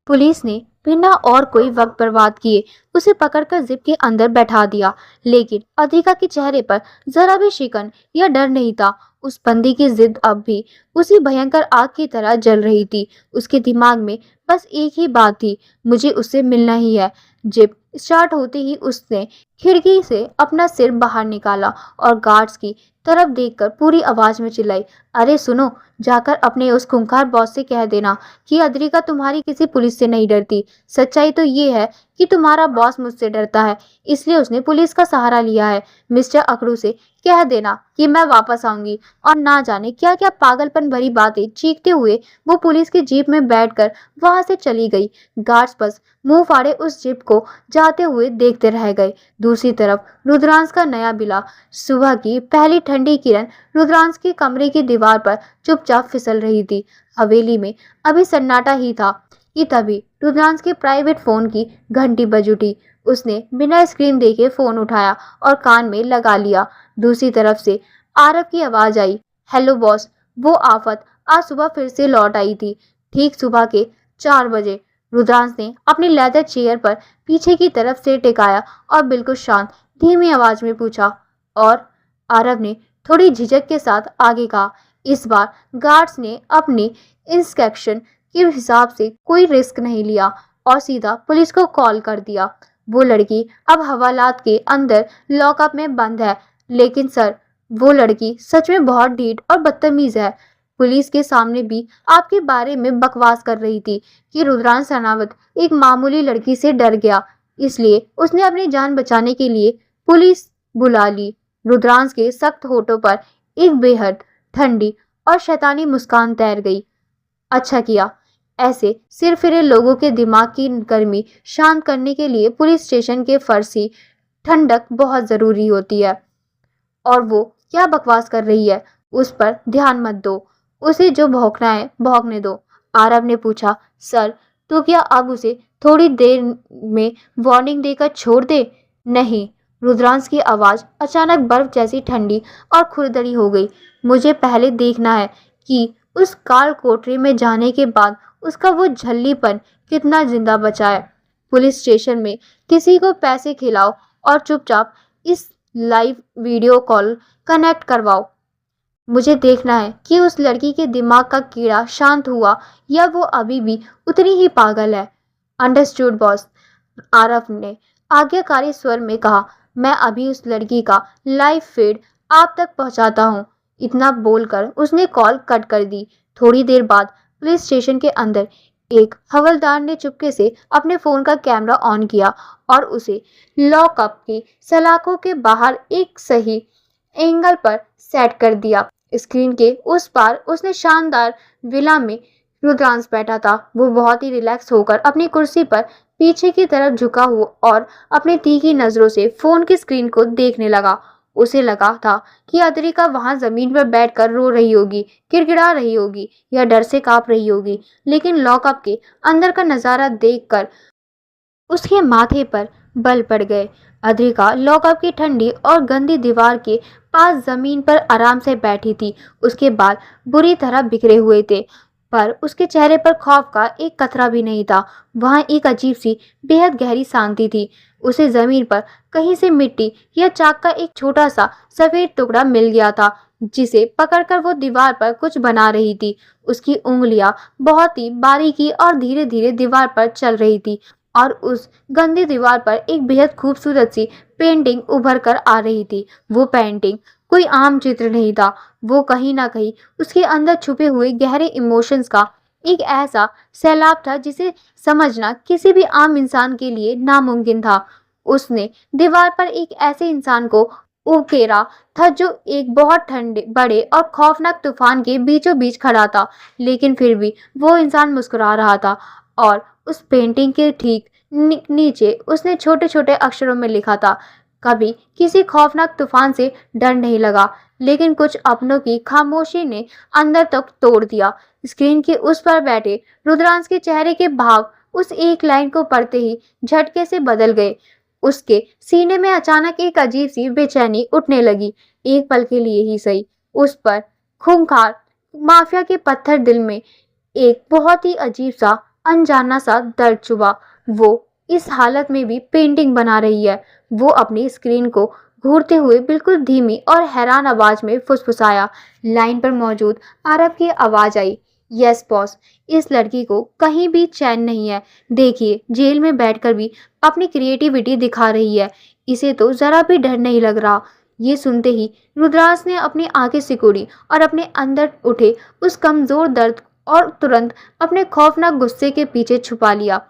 पुलिस ने बिना और कोई वक्त बर्बाद किए उसे पकड़कर जिप के अंदर बैठा दिया। लेकिन अद्रिका के चेहरे पर जरा भी शिकन या डर नहीं था। उस बंदी की जिद अब भी उसी भयंकर आग की तरह जल रही थी। उसके दिमाग में बस एक ही बात थी, मुझे उससे मिलना ही है। जिप स्टार्ट होते ही उसने खिड़की से अपना सिर बाहर निकाला और गार्ड्स की तरफ देखकर पूरी आवाज में चिल्लाई, अरे सुनो, जाकर अपने उस खूंखार बॉस से कह देना कि अद्रिका तुम्हारी किसी पुलिस से नहीं डरती। सच्चाई तो ये है कि तुम्हारा बॉस मुझसे डरता है, इसलिए उसने पुलिस का सहारा लिया है। मिस्टर अकड़ू से कह देना कि मैं वापस आऊंगी। और ना जाने क्या क्या पागलपन भरी बातें चीखते हुए वो पुलिस की जीप में बैठकर वहां से चली गई। गार्ड्स बस मुंह फाड़े उस जीप को जाते हुए देखते रह गए। दूसरी तरफ रुद्रांश का नया बिला। सुबह की पहली ठंडी किरण रुद्रांश के कमरे की दीवार पर चुपचाप फिसल रही थी। हवेली में अभी सन्नाटा ही था कि तभी रुद्रांश के प्राइवेट फोन की घंटी बज उठी। उसने बिना स्क्रीन देखे फोन उठाया और कान में लगा लिया। दूसरी तरफ से आरव की आवाज आई, हेलो बॉस। वो आफत आज सुबह फिर से लौट आई थी। ठीक सुबह के 4 बजे रुद्रांश ने अपनी लेदर चेयर पर पीछे की तरफ से टिकाया और बिल्कुल शांत धीमी आवाज में पूछा, और आरव ने थोड़ी झिझक के साथ आगे कहा। इस बार गार्ड्स ने अपनी इंस्पेक्शन के हिसाब से कोई रिस्क नहीं लिया और सीधा पुलिस को कॉल कर दिया। वो लड़की अब हवालात के अंदर लॉकअप में बंद है। लेकिन सर, वो लड़की सच में बहुत ढीठ और बदतमीज है। पुलिस के सामने भी आपके बारे में बकवास कर रही थी कि रुद्रांश सरनावत एक मामूली लड़की से डर गया, इसलिए उसने अपनी जान बचाने के लिए पुलिस बुला ली। रुद्रांश के सख्त होठों पर एक बेहद ठंडी और शैतानी मुस्कान तैर गई। अच्छा किया। ऐसे सिरफिरे लोगों के दिमाग की गर्मी शांत करने के लिए पुलिस स्टेशन के फर्श की ठंडक बहुत जरूरी होती है। और वो क्या बकवास कर रही है, उस पर ध्यान मत दो। उसे जो भौंकना है भौंकने दो। आरव ने पूछा, सर, तो क्या अब उसे थोड़ी देर में वार्निंग देकर छोड़ दे? नहीं। रुद्रांश की आवाज अचानक बर्फ जैसी ठंडी और खुरदरी हो गई। मुझे पहले देखना है कि उस काल कोठरी में जाने के बाद उसका वो झल्लीपन कितना जिंदा बचा है। पुलिस स्टेशन में किसी को पैसे खिलाओ और चुपचाप इस लाइव वीडियो कॉल कनेक्ट करवाओ। मुझे देखना है कि उस लड़की के दिमाग का कीड़ा शांत हुआ या वो अभी भी उतनी ही पागल है। अंडरस्टूड बॉस, आरव ने आज्ञाकारी स्वर में कहा। मैं अभी उस लड़की का लाइव फीड आप तक पहुंचाता हूं। इतना बोलकर उसने कॉल कट कर दी। थोड़ी देर बाद पुलिस स्टेशन के अंदर एक हवलदार ने चुपके से अपने फोन का कैमरा ऑन किया और उसे लॉकअप की सलाखों के बाहर एक सही एंगल पर सेट कर दिया। स्क्रीन के उस पार उसने शानदार विला में रुद्रांश बैठा था। वो बहुत ही रिलैक्स होकर अपनी कुर्सी पर पीछे की तरफ झुका हुआ और अपनी तीखी नजरों से फोन की स्क्रीन को देखने लगा। उसे लगा था कि अद्रिका वहां जमीन पर बैठकर रो रही होगी, गिड़गिड़ा रही होगी या डर से कांप रही होगी। लेकिन लॉकअप के अंदर का नजारा देखकर उसके माथे पर बल पड़ गए। अद्रिका लॉकअप की ठंडी और गंदी दीवार के पास जमीन पर आराम से बैठी थी। उसके बाल बुरी तरह बिखरे हुए थे, पर उसके चेहरे पर खौफ का एक कतरा भी नहीं था। वहां एक अजीब सी बेहद गहरी शांति थी। उसे जमीन पर कहीं से मिट्टी या चाक का एक छोटा सा सफेद टुकड़ा मिल गया था, जिसे पकड़कर वो दीवार पर कुछ बना रही थी। उसकी उंगलियां बहुत ही बारीकी और धीरे धीरे दीवार पर चल रही थी और उस गंदी दीवार पर एक बेहद खूबसूरत सी पेंटिंग उभर कर आ रही थी। वो पेंटिंग कोई आम चित्र नहीं था। वो कहीं ना कहीं उसके अंदर छुपे हुए गहरे इमोशंस का एक ऐसा सैलाब था जिसे समझना किसी भी आम इंसान के लिए नामुमकिन था। उसने दीवार पर एक ऐसे इंसान को उकेरा था जो एक बहुत ठंडे, बड़े और खौफनाक तूफान के बीचों बीच खड़ा था। लेकिन फिर भी वो इंसान मुस्कुरा रहा था और उस पेंटिंग के ठीक नीचे उसने छोटे छोटे अक्षरों में लिखा था, कभी किसी खौफनाक तूफान से डर नहीं लगा, लेकिन कुछ अपनों की खामोशी ने अंदर तक तोड़ दिया। स्क्रीन के उस पर बैठे रुद्रांश के चेहरे के भाव उस एक लाइन को पढ़ते ही झटके से बदल गए। उसके सीने में अचानक एक अजीब सी बेचैनी उठने लगी। एक पल के लिए ही सही, उस पर खूंखार माफिया के पत्थर दिल में एक बहुत ही अजीब सा अनजाना सा दर्द चुभा। वो इस हालत में भी पेंटिंग बना रही है। वो अपनी स्क्रीन को घूरते हुए बिल्कुल धीमी और हैरान आवाज में फुसफुसाया। लाइन पर मौजूद आरव की आवाज आई, यस बॉस। इस लड़की को कहीं भी चैन नहीं है। देखिए, जेल में बैठकर भी अपनी क्रिएटिविटी दिखा रही है। इसे तो जरा भी डर नहीं लग रहा। ये सुनते ही रुद्रांश ने अपनी आंखें सिकुड़ी और अपने अंदर उठे उस कमजोर दर्द और तुरंत अपने खौफनाक गुस्से के पीछे छुपा लिया।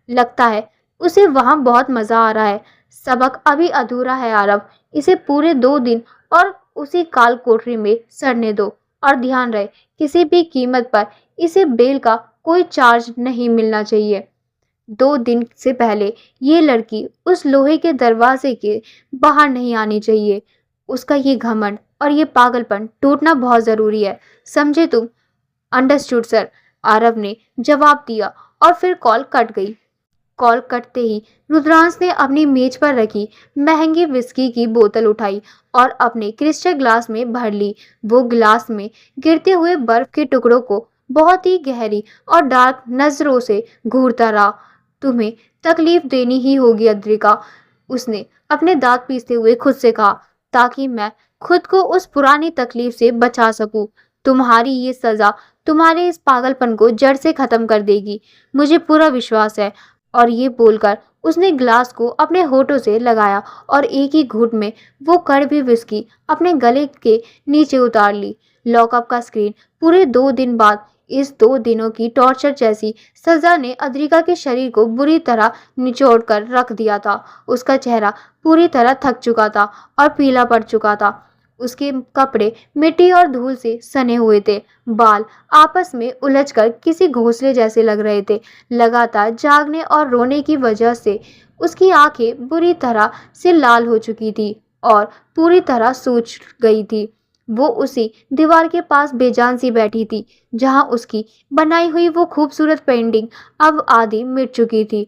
लगता है उसे वहां बहुत मजा आ रहा है। सबक अभी अधूरा है आरव। इसे पूरे 2 दिन और उसी काल कोठरी में सड़ने दो। और ध्यान रहे, किसी भी कीमत पर इसे बेल का कोई चार्ज नहीं मिलना चाहिए। 2 दिन से पहले ये लड़की उस लोहे के दरवाजे के बाहर नहीं आनी चाहिए। उसका ये घमंड और ये पागलपन टूटना बहुत जरूरी है। समझे तुम? अंडरस्टूड सर, आरव ने जवाब दिया और फिर कॉल कट गई। कॉल कटते ही रुद्रांश ने अपनी मेज पर रखी महंगी विस्की की बोतल उठाई और अपने क्रिस्टल ग्लास में भर ली। वो ग्लास में गिरते हुए बर्फ के टुकड़ों को बहुत ही गहरी और डार्क नजरों से घूरता रहा। तुम्हें तकलीफ देनी ही होगी अद्रिका, उसने अपने दांत पीसते हुए खुद से कहा, ताकि मैं खुद को उस पुरानी तकलीफ से बचा सकूं। तुम्हारी ये सजा तुम्हारे इस पागलपन को जड़ से खत्म कर देगी, मुझे पूरा विश्वास है। और ये बोलकर उसने ग्लास को अपने होठों से लगाया और एक ही घूंट में वो कड़वी विस्की अपने गले के नीचे उतार ली। लॉकअप का स्क्रीन। पूरे 2 दिन बाद इस 2 दिनों की टॉर्चर जैसी सजा ने अद्रिका के शरीर को बुरी तरह निचोड़ कर रख दिया था। उसका चेहरा पूरी तरह थक चुका था और पीला पड़ चुका था। उसके कपड़े मिट्टी और धूल से सने हुए थे। बाल आपस में उलझकर किसी घोंसले जैसे लग रहे थे। लगातार जागने और रोने की वजह से उसकी आंखें बुरी तरह से लाल हो चुकी थी और पूरी तरह सूज गई थी। वो उसी दीवार के पास बेजान सी बैठी थी जहां उसकी बनाई हुई वो खूबसूरत पेंटिंग अब आधी मिट चुकी थी।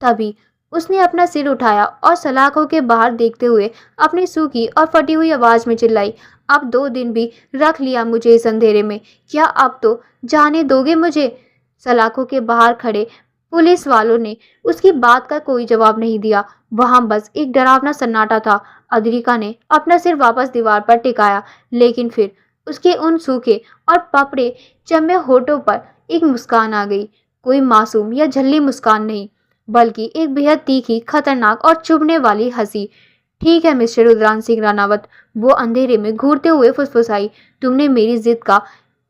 तभी उसने अपना सिर उठाया और सलाखों के बाहर देखते हुए अपनी सूखी और फटी हुई आवाज में चिल्लाई, अब 2 दिन भी रख लिया मुझे इस अंधेरे में, क्या अब तो जाने दोगे मुझे? सलाखों के बाहर खड़े पुलिस वालों ने उसकी बात का कोई जवाब नहीं दिया। वहां बस एक डरावना सन्नाटा था। अद्रिका ने अपना सिर वापस दीवार पर टिकाया, लेकिन फिर उसके उन सूखे और पपड़े चम्मे होठों पर एक मुस्कान आ गई। कोई मासूम या झल्ली मुस्कान नहीं, बल्कि एक बेहद तीखी, खतरनाक और चुभने वाली हंसी। ठीक है मिस्टर रुद्रांश सिंह रानावत, वो अंधेरे में घूरते हुए फुसफुसाई, तुमने मेरी जिद का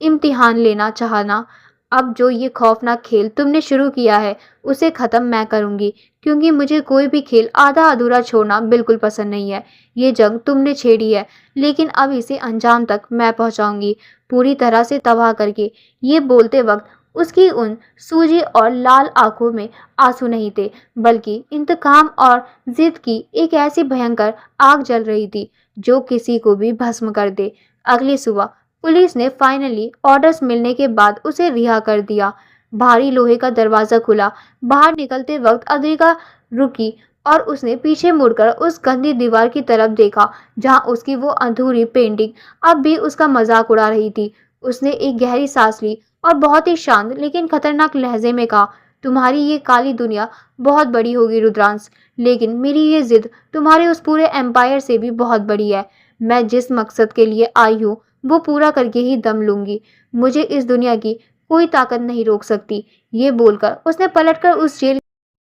इम्तिहान लेना चाहा ना? अब जो ये खौफनाक खेल तुमने शुरू किया है उसे खत्म मैं करूंगी, क्योंकि मुझे कोई भी खेल आधा अधूरा छोड़ना बिल्कुल पसंद नहीं है। ये जंग तुमने छेड़ी है, लेकिन अब इसे अंजाम तक मैं पहुंचाऊंगी, पूरी तरह से तबाह करके। ये बोलते वक्त उसकी उन सूजी और लाल आंखों में आंसू नहीं थे, बल्कि इंतकाम और जिद की एक ऐसी भयंकर आग जल रही थी जो किसी को भी भस्म कर दे। अगली सुबह पुलिस ने फाइनली ऑर्डर्स मिलने के बाद उसे रिहा कर दिया। भारी लोहे का दरवाजा खुला। बाहर निकलते वक्त अद्रिका रुकी और उसने पीछे मुड़कर उस गंदी दीवार की तरफ देखा जहां उसकी वो अधूरी पेंटिंग अब भी उसका मजाक उड़ा रही थी। उसने एक गहरी सांस ली और बहुत ही शांत लेकिन खतरनाक लहजे में कहा, तुम्हारी ये काली दुनिया बहुत बड़ी होगी रुद्रांश, लेकिन मेरी ये जिद तुम्हारे उस पूरे एम्पायर से भी बहुत बड़ी है। मैं जिस मकसद के लिए आई हूँ वो पूरा करके ही दम लूंगी। मुझे इस दुनिया की कोई ताकत नहीं रोक सकती। ये बोलकर उसने पलटकर उस जेल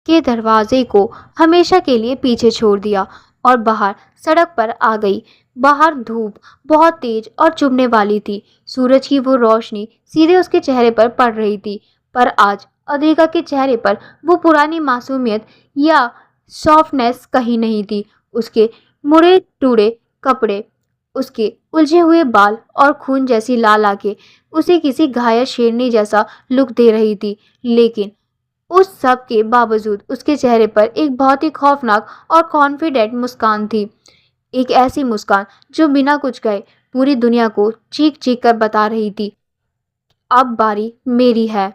के दरवाजे को हमेशा के लिए पीछे छोड़ दिया और बाहर सड़क पर आ गई। बाहर धूप बहुत तेज और चुभने वाली थी। सूरज की वो रोशनी सीधे उसके चेहरे पर पड़ रही थी, पर आज अद्रिका के चेहरे पर वो पुरानी मासूमियत या सॉफ्टनेस कहीं नहीं थी। उसके मुड़े टूटे कपड़े, उसके उलझे हुए बाल और खून जैसी लाल आंखें उसे किसी घायल शेरनी जैसा लुक दे रही थी। लेकिन उस सब के बावजूद उसके चेहरे पर एक बहुत ही खौफनाक और कॉन्फिडेंट मुस्कान थी। एक ऐसी मुस्कान जो बिना कुछ कहे पूरी दुनिया को चीख चीख कर बता रही थी, अब बारी मेरी है।